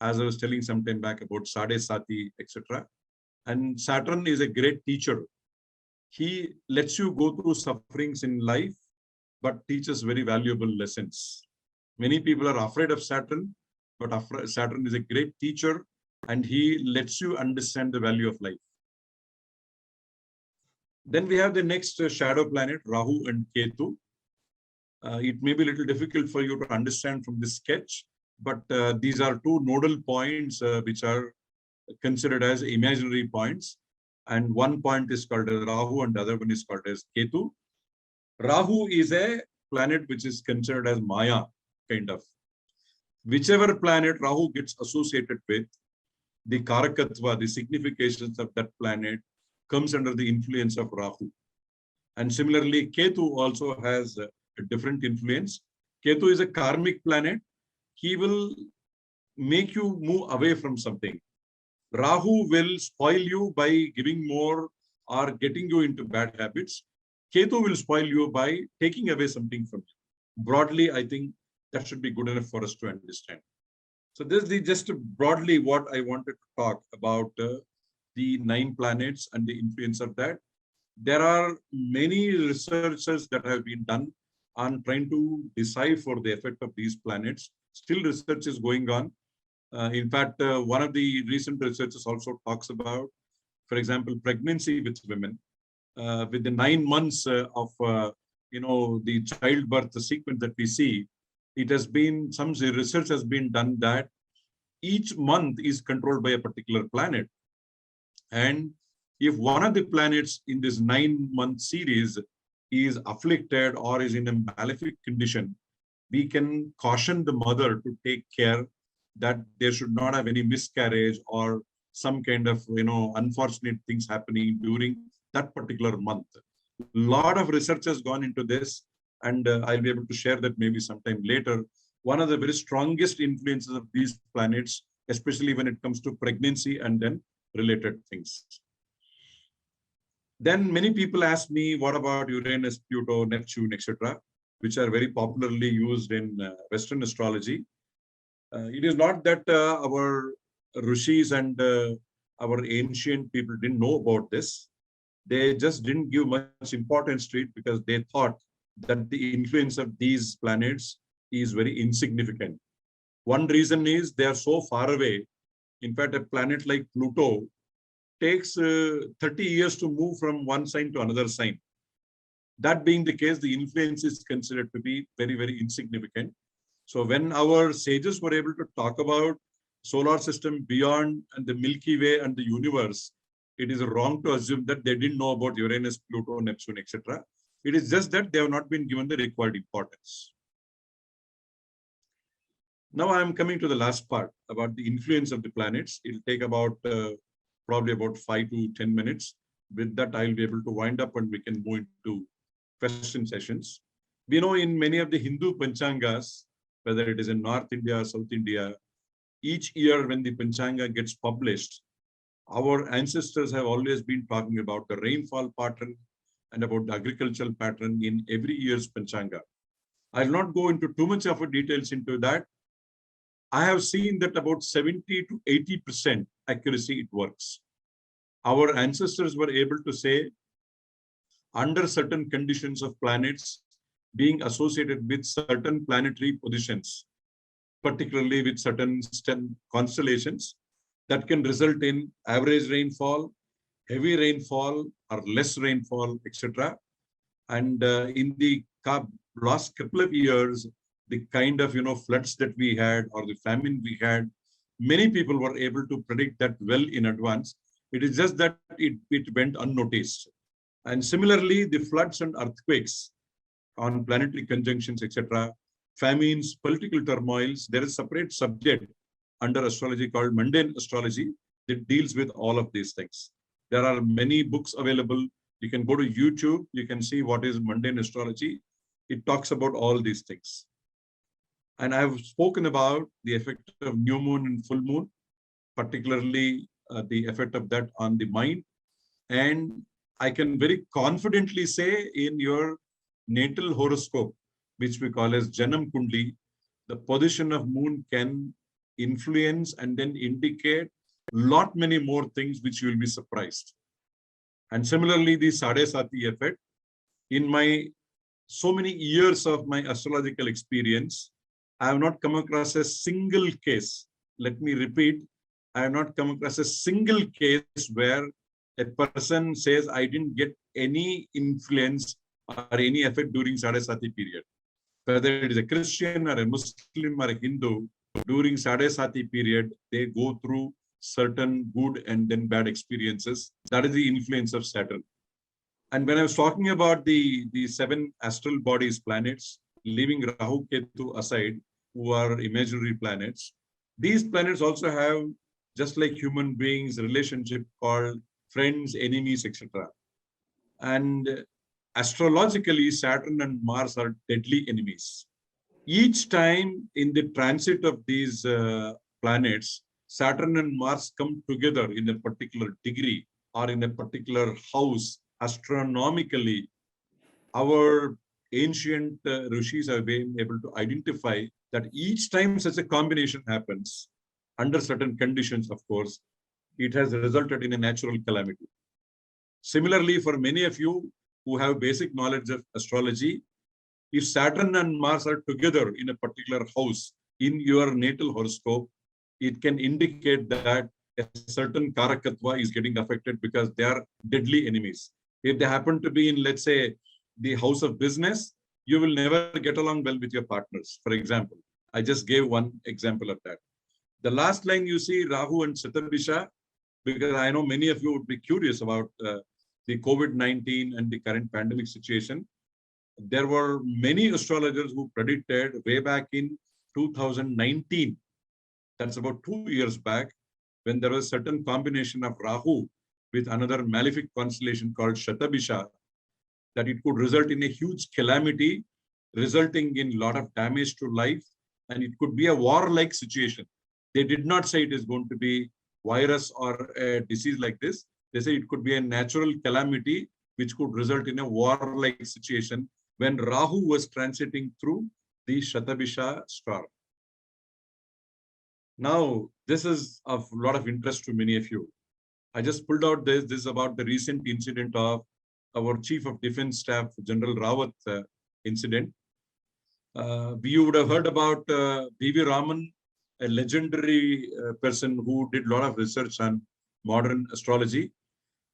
as I was telling some time back about Sade Sati, etc. And Saturn is a great teacher. He lets you go through sufferings in life, but teaches very valuable lessons. Many people are afraid of Saturn, but Saturn is a great teacher and he lets you understand the value of life. Then we have the next shadow planet, Rahu and Ketu. It may be a little difficult for you to understand from this sketch, but these are two nodal points which are considered as imaginary points. And one point is called as Rahu and the other one is called as Ketu. Rahu is a planet which is considered as Maya, kind of. Whichever planet Rahu gets associated with, the Karakatva, the significations of that planet comes under the influence of Rahu. And similarly, Ketu also has a different influence. Ketu is a karmic planet. He will make you move away from something. Rahu will spoil you by giving more or getting you into bad habits. Ketu will spoil you by taking away something from you. Broadly, I think that should be good enough for us to understand. So this is just broadly what I wanted to talk about the 9 planets and the influence of that. There are many researches that have been done on trying to decipher the effect of these planets. Still research is going on. In fact, one of the recent researchers also talks about, for example, pregnancy with women. With the 9 months of the childbirth sequence that we see, it has been, some research has been done that each month is controlled by a particular planet. And if one of the planets in this 9-month series is afflicted or is in a malefic condition, we can caution the mother to take care that there should not have any miscarriage or some kind of unfortunate things happening during that particular month. A lot of research has gone into this, and I'll be able to share that maybe sometime later. One of the very strongest influences of these planets, especially when it comes to pregnancy and then related things. Then many people ask me, what about Uranus, Pluto, Neptune, etc., which are very popularly used in Western astrology. It is not that our rishis and our ancient people didn't know about this. They just didn't give much importance to it because they thought that the influence of these planets is very insignificant. One reason is they are so far away. In fact, a planet like Pluto takes 30 years to move from one sign to another sign. That being the case, the influence is considered to be very, very insignificant. So when our sages were able to talk about solar system beyond and the Milky Way and the universe, it is wrong to assume that they didn't know about Uranus, Pluto, Neptune, etc. It is just that they have not been given the required importance. Now I am coming to the last part about the influence of the planets. It will take about probably about 5 to 10 minutes. With that, I'll be able to wind up and we can move into question sessions. We know in many of the Hindu Panchangas, whether it is in North India or South India, each year when the Panchanga gets published, our ancestors have always been talking about the rainfall pattern and about the agricultural pattern in every year's Panchanga. I'll not go into too much of details into that, I have seen that about 70 to 80% accuracy it works. Our ancestors were able to say, under certain conditions of planets being associated with certain planetary positions, particularly with certain constellations, that can result in average rainfall, heavy rainfall, or less rainfall, etc. And in the last couple of years, the kind of floods that we had or the famine we had, many people were able to predict that well in advance. It is just that it went unnoticed. And similarly, the floods and earthquakes on planetary conjunctions, etc., famines, political turmoils, there is a separate subject under astrology called mundane astrology that deals with all of these things. There are many books available. You can go to YouTube, you can see what is mundane astrology. It talks about all these things. And I've spoken about the effect of new moon and full moon, particularly the effect of that on the mind. And I can very confidently say in your natal horoscope, which we call as Janam Kundi, the position of moon can influence and then indicate lot many more things which you will be surprised. And similarly, the Sade Sati effect, in my so many years of my astrological experience, I have not come across a single case. Let me repeat, I have not come across a single case where a person says, I didn't get any influence or any effect during Sade Sati period. Whether it is a Christian or a Muslim or a Hindu, during Sade Sati period, they go through certain good and then bad experiences. That is the influence of Saturn. And when I was talking about the 7 astral bodies, planets, leaving Rahu, Ketu aside, who are imaginary planets, these planets also have, just like human beings, relationship called friends, enemies, etc. And astrologically, Saturn and Mars are deadly enemies. Each time in the transit of these planets, Saturn and Mars come together in a particular degree or in a particular house astronomically. Our ancient rishis have been able to identify that each time such a combination happens, under certain conditions, of course, it has resulted in a natural calamity. Similarly, for many of you who have basic knowledge of astrology, if Saturn and Mars are together in a particular house in your natal horoscope, it can indicate that a certain karakatva is getting affected because they are deadly enemies. If they happen to be in, let's say, the house of business, you will never get along well with your partners, for example. I just gave one example of that. The last line you see, Rahu and Satabisha, because I know many of you would be curious about the COVID-19 and the current pandemic situation. There were many astrologers who predicted way back in 2019, that's about 2 years back, when there was a certain combination of Rahu with another malefic constellation called Shatabisha, that it could result in a huge calamity, resulting in a lot of damage to life, and it could be a war-like situation. They did not say it is going to be virus or a disease like this. They say it could be a natural calamity which could result in a war-like situation when Rahu was transiting through the Shatabisha star. Now, this is of a lot of interest to many of you. I just pulled out this is about the recent incident of our Chief of Defense Staff, General Rawat incident. You would have heard about B.V. Raman, a legendary person who did a lot of research on modern astrology.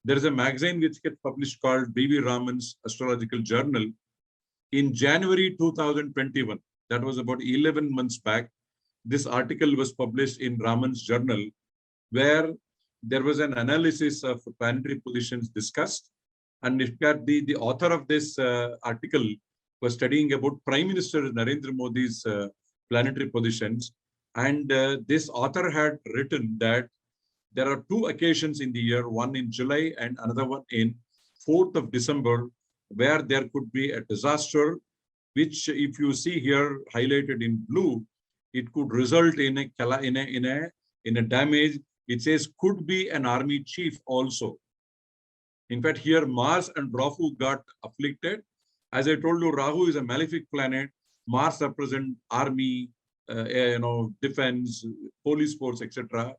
There is a magazine which gets published called B.V. Raman's Astrological Journal. In January 2021, that was about 11 months back, this article was published in Raman's journal, where there was an analysis of planetary positions discussed. And the author of this article was studying about Prime Minister Narendra Modi's planetary positions. And this author had written that there are 2 occasions in the year, one in July and another one in 4th of December, where there could be a disaster, which if you see here highlighted in blue, it could result in a damage. It says could be an army chief also. In fact, here Mars and Rahu got afflicted. As I told you, Rahu is a malefic planet. Mars represents army, defense, police force, etc.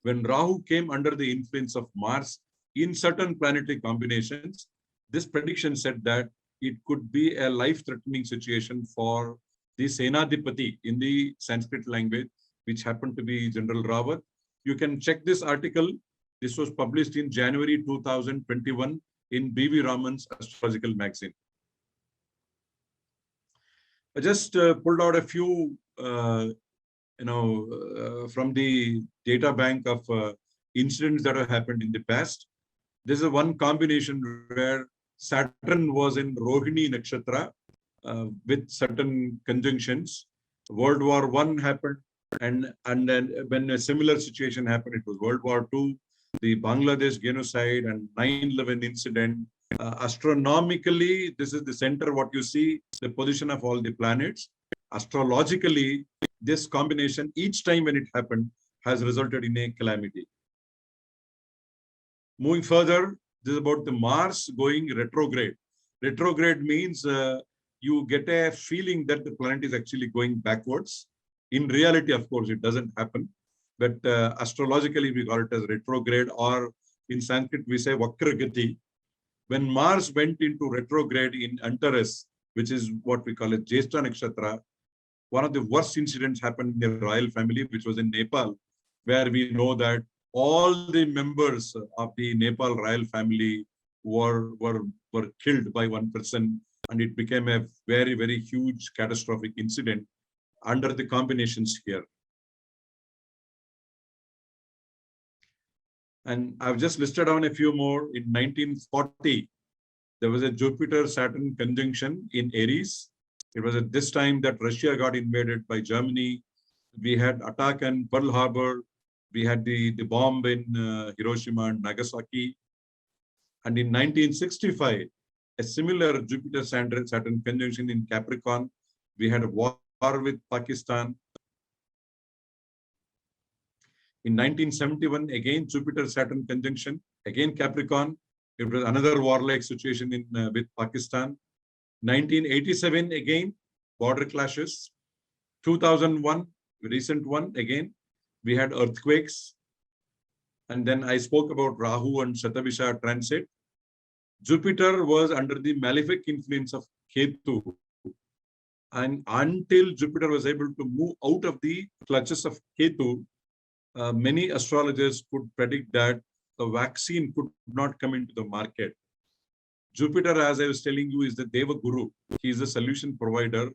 When Rahu came under the influence of Mars in certain planetary combinations, this prediction said that it could be a life-threatening situation for the Senadipati in the Sanskrit language, which happened to be General Rawat. You can check this article. This was published in January 2021 in B.V. Raman's Astrological Magazine. I just pulled out a few, from the data bank of incidents that have happened in the past. This is one combination where Saturn was in Rohini Nakshatra with certain conjunctions. World War I happened, and then when a similar situation happened, it was World War II, the Bangladesh genocide, and 9/11 incident. Astronomically, this is the center, what you see, the position of all the planets. Astrologically, this combination, each time when it happened, has resulted in a calamity. Moving further, this is about the Mars going retrograde. Retrograde means you get a feeling that the planet is actually going backwards. In reality, of course, it doesn't happen. But astrologically, we call it as retrograde, or in Sanskrit, we say Vakragati. When Mars went into retrograde in Antares, which is what we call it Jyeshtha Nakshatra, one of the worst incidents happened in the royal family, which was in Nepal, where we know that all the members of the Nepal royal family were killed by one person, and it became a very, very huge catastrophic incident under the combinations here. And I've just listed down a few more. In 1940, there was a Jupiter-Saturn conjunction in Aries. It was at this time that Russia got invaded by Germany. We had attack on Pearl Harbor. We had the bomb in Hiroshima and Nagasaki. And in 1965, a similar Jupiter-Saturn conjunction in Capricorn. We had a war with Pakistan. In 1971, again, Jupiter-Saturn conjunction, again Capricorn. It was another warlike situation with Pakistan. 1987, again, border clashes. 2001, recent one, again, we had earthquakes. And then I spoke about Rahu and Shatabisha transit. Jupiter was under the malefic influence of Ketu. And until Jupiter was able to move out of the clutches of Ketu, many astrologers could predict that the vaccine could not come into the market. Jupiter, as I was telling you, is the Deva Guru. He is the solution provider.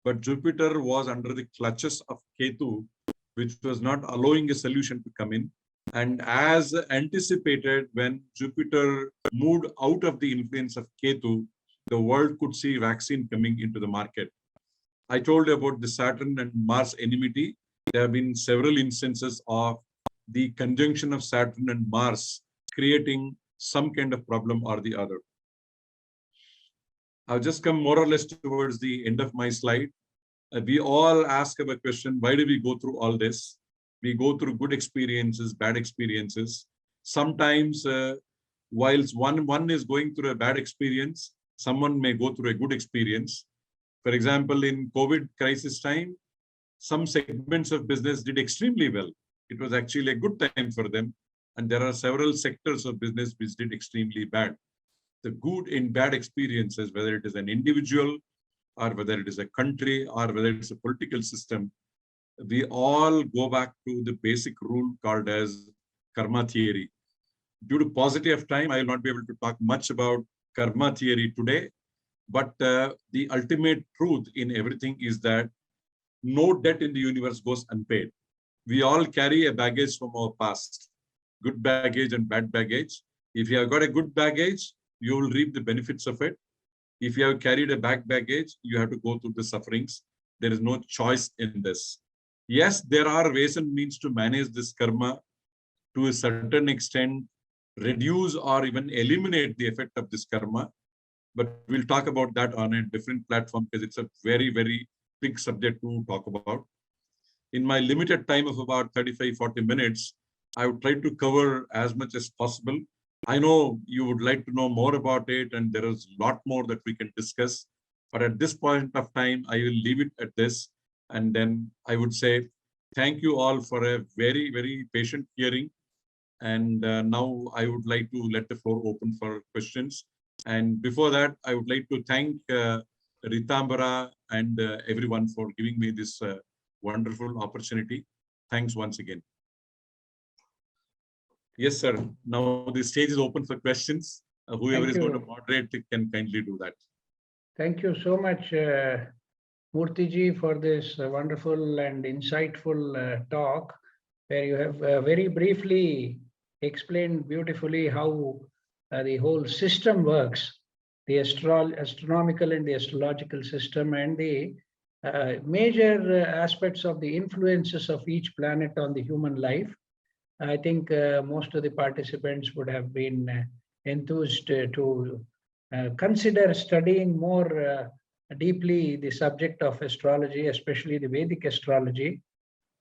But Jupiter was under the clutches of Ketu, which was not allowing a solution to come in. And as anticipated, when Jupiter moved out of the influence of Ketu, the world could see vaccine coming into the market. I told you about the Saturn and Mars enmity. There have been several instances of the conjunction of Saturn and Mars creating some kind of problem or the other. I've just come more or less towards the end of my slide. We all ask a question, why do we go through all this? We go through good experiences, bad experiences. Sometimes, whilst one is going through a bad experience, someone may go through a good experience. For example, in COVID crisis time, some segments of business did extremely well. It was actually a good time for them. And there are several sectors of business which did extremely bad. The good and bad experiences, whether it is an individual or whether it is a country or whether it's a political system, we all go back to the basic rule called as karma theory. Due to paucity of time, I will not be able to talk much about karma theory today. But the ultimate truth in everything is that no debt in the universe goes unpaid. We all carry a baggage from our past, good baggage and bad baggage. If you have got a good baggage, you will reap the benefits of it. If you have carried a bad baggage, you have to go through the sufferings. There is no choice in this. Yes, there are ways and means to manage this karma to a certain extent, reduce or even eliminate the effect of this karma. But we'll talk about that on a different platform because it's a very, very big subject to talk about. In my limited time of about 35-40 minutes, I would try to cover as much as possible. I know you would like to know more about it, and there is a lot more that we can discuss. But at this point of time, I will leave it at this. And then I would say thank you all for a very, very patient hearing. And now I would like to let the floor open for questions. And before that, I would like to thank Rtambhara and everyone for giving me this wonderful opportunity. Thanks once again. Yes, sir. Now the stage is open for questions. Whoever is going to moderate can kindly do that. Thank you so much, Murthy, for this wonderful and insightful talk, where you have very briefly explained beautifully how the whole system works, the astronomical and the astrological system, and the major aspects of the influences of each planet on the human life. I think most of the participants would have been enthused to consider studying more deeply the subject of astrology, especially the Vedic astrology.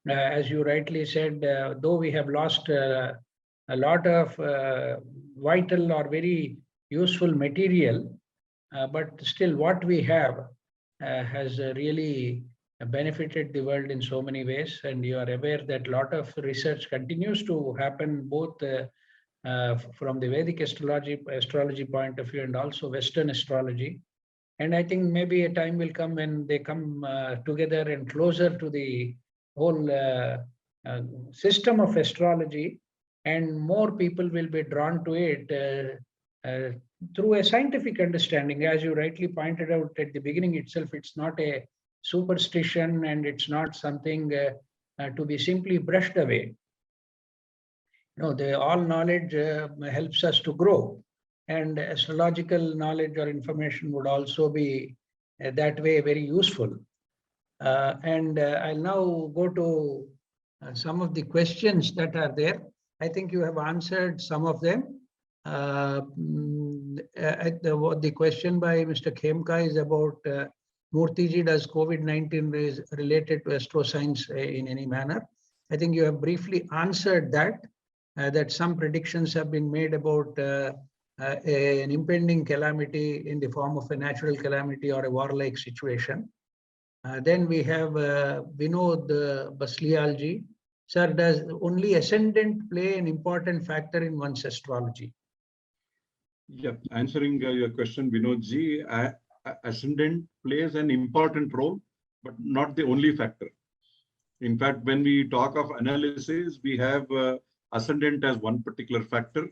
As you rightly said, though we have lost a lot of vital or very useful material, but still what we have has really benefited the world in so many ways. And you are aware that a lot of research continues to happen both from the Vedic astrology point of view and also Western astrology. And I think maybe a time will come when they come together and closer to the whole system of astrology, and more people will be drawn to it through a scientific understanding. As you rightly pointed out at the beginning itself, it's not a superstition and it's not something to be simply brushed away. All knowledge helps us to grow, and astrological knowledge or information would also be that way very useful. And I'll now go to some of the questions that are there. I think you have answered some of them. The question by Mr. Khemka is about Murthy, does COVID-19 is related to astroscience in any manner? I think you have briefly answered that, that some predictions have been made about an impending calamity in the form of a natural calamity or a warlike situation. Then we have Vinod Baslialji. Sir, does only ascendant play an important factor in one's astrology? Yeah, answering your question, Vinodji, ascendant plays an important role, but not the only factor. In fact, when we talk of analysis, we have ascendant as one particular factor.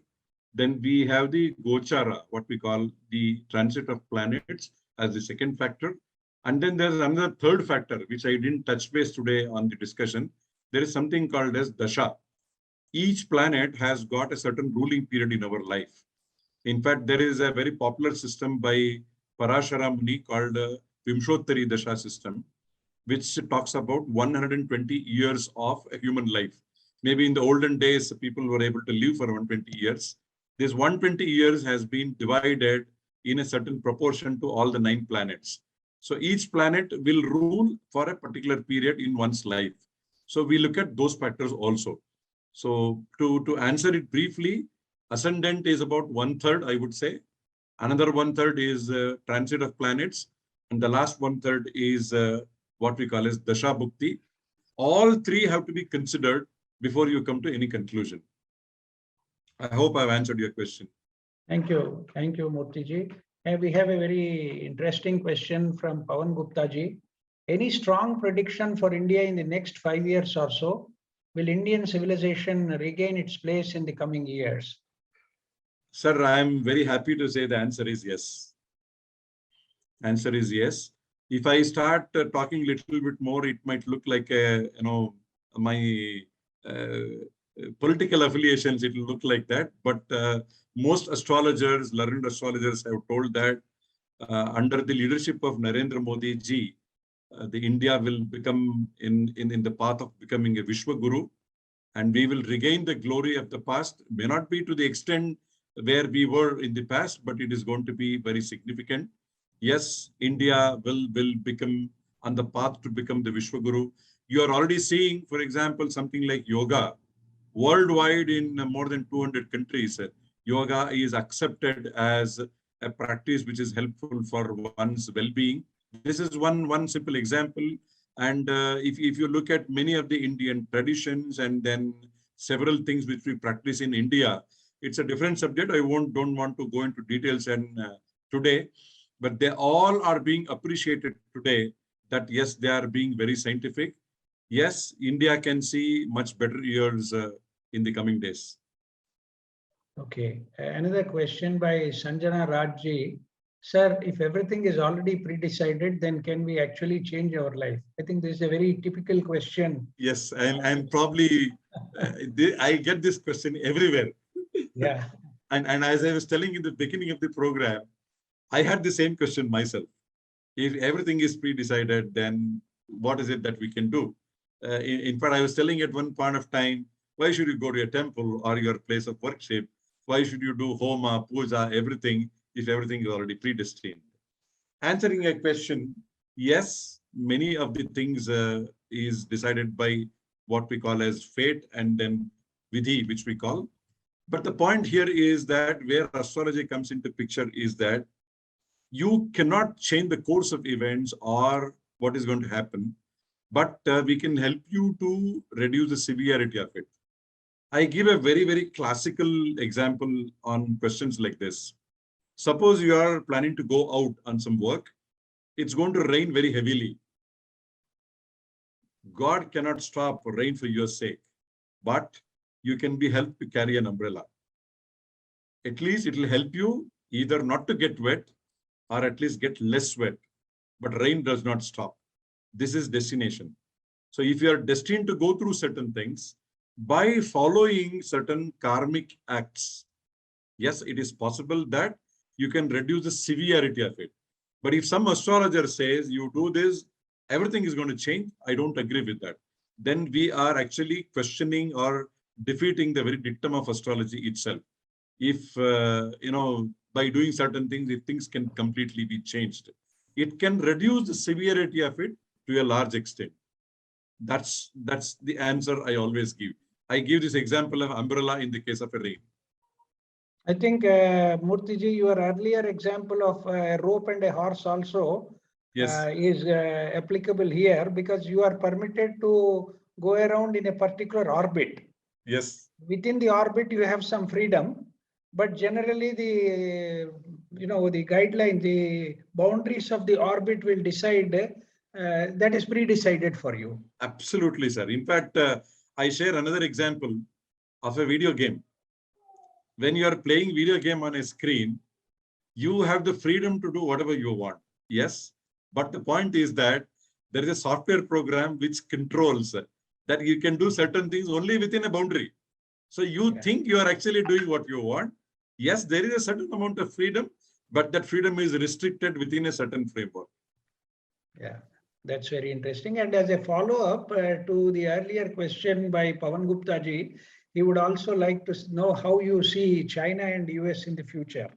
Then we have the Gochara, what we call the transit of planets, as the second factor. And then there's another third factor, which I didn't touch base today on the discussion. There is something called as Dasha. Each planet has got a certain ruling period in our life. In fact, there is a very popular system by Parashara Muni called Vimshottari Dasha system, which talks about 120 years of a human life. Maybe in the olden days, people were able to live for 120 years. This 120 years has been divided in a certain proportion to all the 9 planets. So each planet will rule for a particular period in one's life. So we look at those factors also. So to answer it briefly, ascendant is about 1/3, I would say. Another 1/3 is transit of planets. And the last 1/3 is what we call as Dasha Bhukti. All 3 have to be considered before you come to any conclusion. I hope I've answered your question. Thank you. Thank you, Murthy. And we have a very interesting question from Pawan Gupta ji. Any strong prediction for India in the next 5 years or so? Will Indian civilization regain its place in the coming years? Sir, I am very happy to say the answer is yes. Answer is yes. If I start talking a little bit more, it might look like my political affiliations. It will look like that. But most astrologers, learned astrologers, have told that under the leadership of Narendra Modi ji, the India will become in the path of becoming a Vishwa Guru, and we will regain the glory of the past. May not be to the extent where we were in the past, but it is going to be very significant. Yes, India will become on the path to become the Vishwa Guru. You are already seeing, for example, something like yoga. Worldwide in more than 200 countries, yoga is accepted as a practice which is helpful for one's well-being. This is one simple example. And if you look at many of the Indian traditions and then several things which we practice in India, it's a different subject. I don't want to go into details and today, but they all are being appreciated today that yes, they are being very scientific. Yes, India can see much better years in the coming days. Okay. Another question by Sanjana Rajji. Sir, if everything is already pre-decided, then can we actually change our life? I think this is a very typical question. Yes, and probably I get this question everywhere. Yeah. And as I was telling in the beginning of the program, I had the same question myself. If everything is pre-decided, then what is it that we can do? In fact, I was telling at one point of time, why should you go to a temple or your place of worship? Why should you do homa, puja, everything, if everything is already predestined? Answering a question, yes, many of the things is decided by what we call as fate and then vidhi, which we call. But the point here is that where astrology comes into picture is that you cannot change the course of events or what is going to happen, but we can help you to reduce the severity of it. I give a very, very classical example on questions like this. Suppose you are planning to go out on some work. It's going to rain very heavily. God cannot stop rain for your sake, but you can be helped to carry an umbrella. At least it will help you either not to get wet or at least get less wet, but rain does not stop. This is destination. So if you are destined to go through certain things, by following certain karmic acts, yes, it is possible that you can reduce the severity of it. But if some astrologer says you do this, everything is going to change, I don't agree with that. Then we are actually questioning or defeating the very dictum of astrology itself. If, by doing certain things, if things can completely be changed, it can reduce the severity of it to a large extent. That's the answer I always give. I give this example of umbrella in the case of a rain. I think, Murthyji, your earlier example of a rope and a horse also is applicable here because you are permitted to go around in a particular orbit. Yes. Within the orbit, you have some freedom, but generally the guideline, the boundaries of the orbit will decide. That is pre-decided for you. Absolutely, sir. In fact, I share another example of a video game. When you are playing video game on a screen, you have the freedom to do whatever you want. Yes. But the point is that there is a software program which controls that you can do certain things only within a boundary. So you think you are actually doing what you want. Yes, there is a certain amount of freedom, but that freedom is restricted within a certain framework. Yeah, that's very interesting. And as a follow-up to the earlier question by Pawan Gupta ji, he would also like to know how you see China and US in the future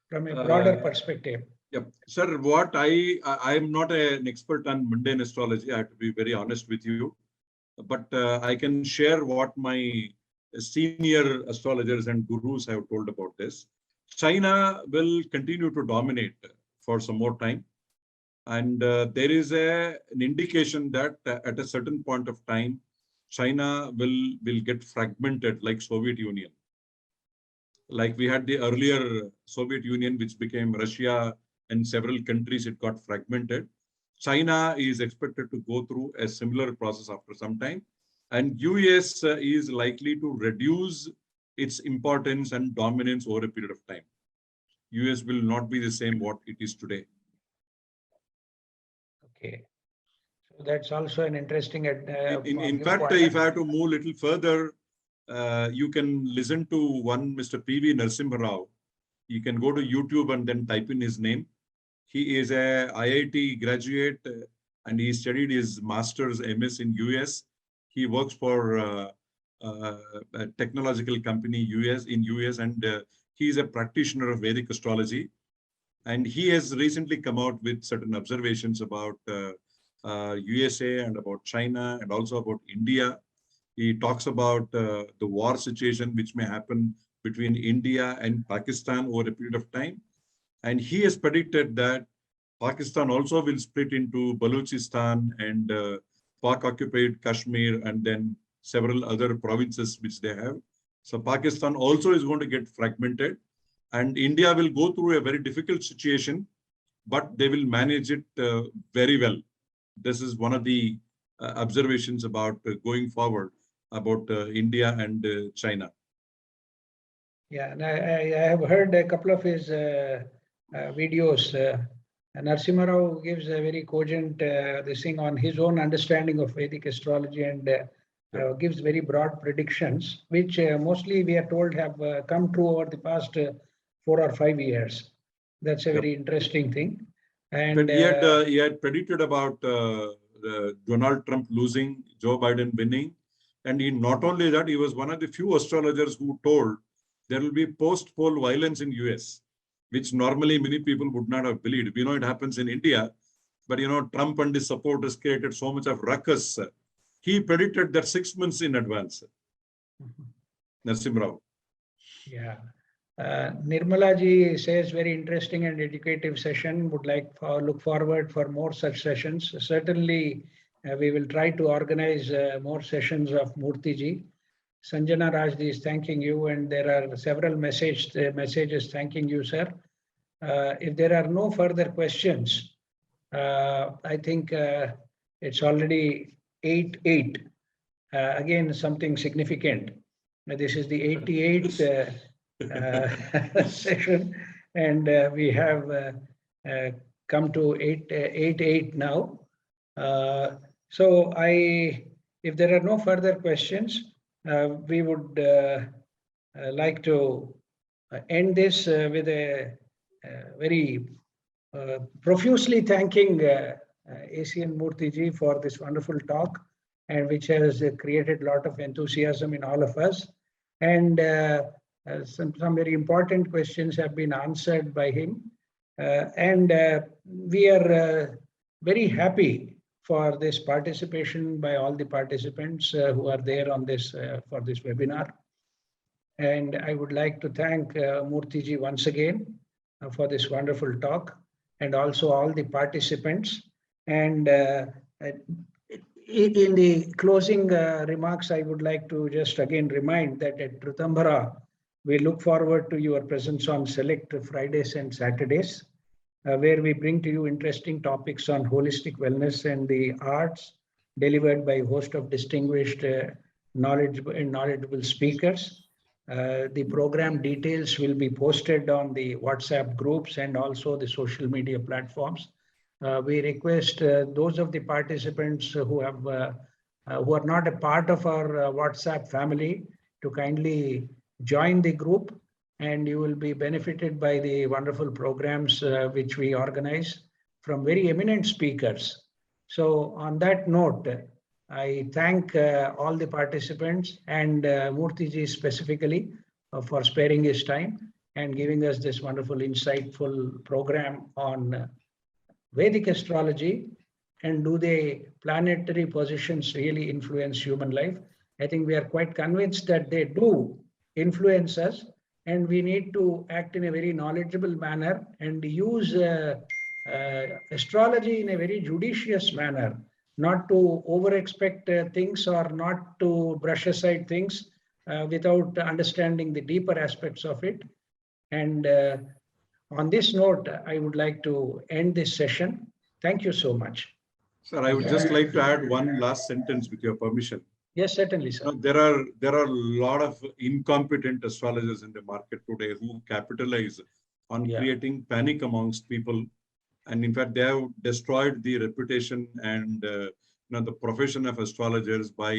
from a broader perspective. Yep. Sir, what I am not an expert on mundane astrology. I have to be very honest with you. But I can share what my senior astrologers and gurus have told about this. China will continue to dominate for some more time. And there is an indication that at a certain point of time, China will get fragmented like Soviet Union. Like we had the earlier Soviet Union, which became Russia and several countries, it got fragmented. China is expected to go through a similar process after some time. And US is likely to reduce its importance and dominance over a period of time. US will not be the same what it is today. Okay. So that's also an interesting in fact, if I have to move a little further, you can listen to one Mr. PV Narasimha Rao. You can go to YouTube and then type in his name. He is a IIT graduate and he studied his master's MS in US. He works for a technological company in US and he is a practitioner of Vedic astrology. And he has recently come out with certain observations about USA and about China and also about India. He talks about the war situation which may happen between India and Pakistan over a period of time. And he has predicted that Pakistan also will split into Balochistan and Pak-occupied Kashmir and then several other provinces which they have. So Pakistan also is going to get fragmented, and India will go through a very difficult situation, but they will manage it very well. This is one of the observations about going forward about India and China. Yeah, and I have heard a couple of his videos. Narasimha Rao gives a very cogent this thing on his own understanding of Vedic astrology and gives very broad predictions, which mostly we are told have come true over the past 4 or 5 years. That's a very interesting thing. And he had predicted about Donald Trump losing, Joe Biden winning. And not only that, he was one of the few astrologers who told there will be post-poll violence in US, which normally many people would not have believed. We know it happens in India, but Trump and his supporters created so much of ruckus. He predicted that 6 months in advance. Narasimha Rao. Yeah. Nirmala ji says very interesting and educative session. Would like to look forward for more such sessions. Certainly, we will try to organize more sessions of Murthy ji. Sanjana Rajdi is thanking you, and there are several messages thanking you, sir. If there are no further questions, I think it's already 8:08. Again, something significant. This is the 88th session, and we have come to 8:08 now. So if there are no further questions, we would like to end this with a very profusely thanking ACN Murthy ji for this wonderful talk, and which has created a lot of enthusiasm in all of us. And some very important questions have been answered by him. And we are very happy for this participation by all the participants who are there on this for this webinar. And I would like to thank Murthy ji once again for this wonderful talk, and also all the participants. And in the closing remarks, I would like to just again remind that at Rtambhara, we look forward to your presence on select Fridays and Saturdays, where we bring to you interesting topics on holistic wellness and the arts, delivered by a host of distinguished knowledgeable speakers. The program details will be posted on the WhatsApp groups and also the social media platforms. We request those of the participants who are not a part of our WhatsApp family to kindly join the group, and you will be benefited by the wonderful programs which we organize from very eminent speakers. So on that note, I thank all the participants and Murthy ji specifically for sparing his time and giving us this wonderful, insightful program on Vedic astrology, and do the planetary positions really influence human life? I think we are quite convinced that they do influence us, and we need to act in a very knowledgeable manner and use astrology in a very judicious manner, not to over-expect things or not to brush aside things without understanding the deeper aspects of it. And on this note, I would like to end this session. Thank you so much. Sir, I would just like to add one last sentence with your permission. Yes, certainly, sir. There are a lot of incompetent astrologers in the market today who capitalize on creating panic amongst people, and in fact, they have destroyed the reputation and the profession of astrologers by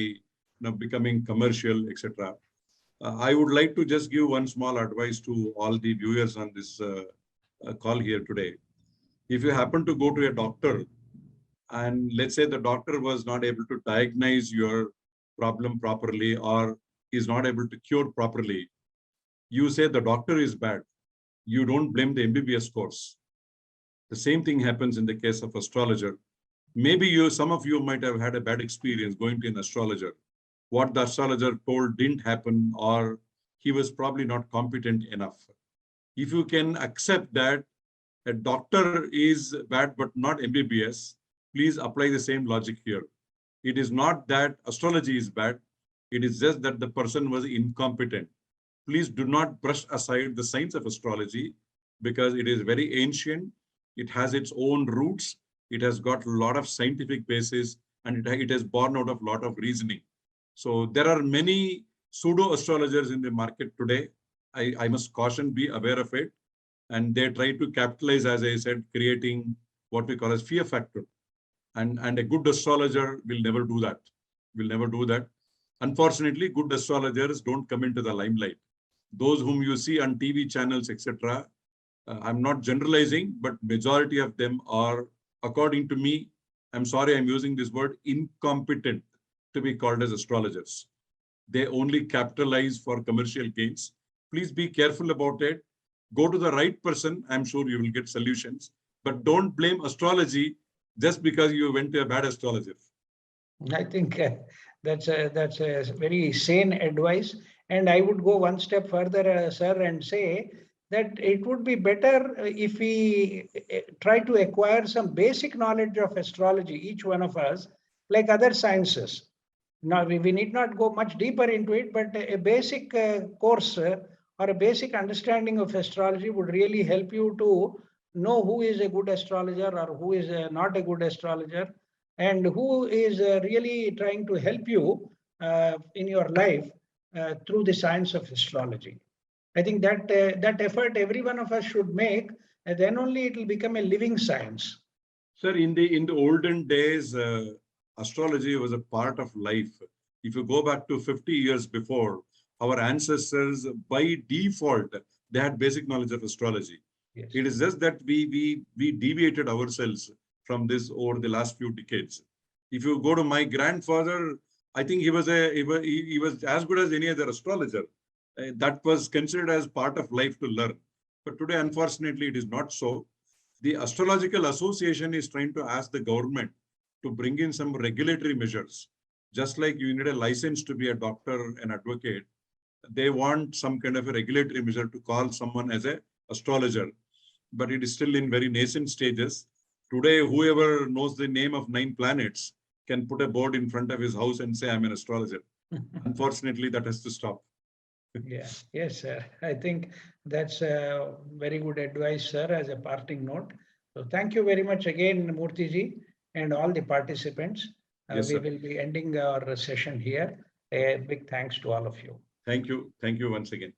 becoming commercial, etc. I would like to just give one small advice to all the viewers on this call here today. If you happen to go to a doctor, and let's say the doctor was not able to diagnose your problem properly or is not able to cure properly, you say the doctor is bad. You don't blame the MBBS course. The same thing happens in the case of astrologer. Maybe some of you might have had a bad experience going to an astrologer. What the astrologer told didn't happen, or he was probably not competent enough. If you can accept that a doctor is bad but not MBBS, please apply the same logic here. It is not that astrology is bad. It is just that the person was incompetent. Please do not brush aside the science of astrology because it is very ancient. It has its own roots. It has got a lot of scientific basis and it is born out of a lot of reasoning. So there are many pseudo astrologers in the market today. I must caution, be aware of it. And they try to capitalize, as I said, creating what we call as fear factor. And a good astrologer will never do that. Will never do that. Unfortunately, good astrologers don't come into the limelight. Those whom you see on TV channels, etc., I'm not generalizing, but majority of them are, according to me, I'm sorry, I'm using this word, incompetent to be called as astrologers. They only capitalize for commercial gains. Please be careful about it. Go to the right person. I'm sure you will get solutions, but don't blame astrology just because you went to a bad astrologer. I think that's a very sane advice. And I would go one step further, sir, and say that it would be better if we try to acquire some basic knowledge of astrology, each one of us, like other sciences. Now, we need not go much deeper into it, but a basic course or a basic understanding of astrology would really help you to know who is a good astrologer or who is not a good astrologer, and who is really trying to help you in your life through the science of astrology. I think that that effort every one of us should make, and then only it will become a living science. Sir, in the olden days, astrology was a part of life. If you go back to 50 years before, our ancestors, by default, they had basic knowledge of astrology. Yes. It is just that we deviated ourselves from this over the last few decades. If you go to my grandfather, I think he was as good as any other astrologer. That was considered as part of life to learn. But today, unfortunately, it is not so. The Astrological Association is trying to ask the government to bring in some regulatory measures. Just like you need a license to be a doctor, an advocate, they want some kind of a regulatory measure to call someone as an astrologer. But it is still in very nascent stages. Today, whoever knows the name of 9 planets can put a board in front of his house and say, I'm an astrologer. Unfortunately, that has to stop. Yeah, yes, sir. I think that's a very good advice, sir, as a parting note. So thank you very much again, Murthy ji, and all the participants. Yes, we will be ending our session here. A big thanks to all of you. Thank you. Thank you once again.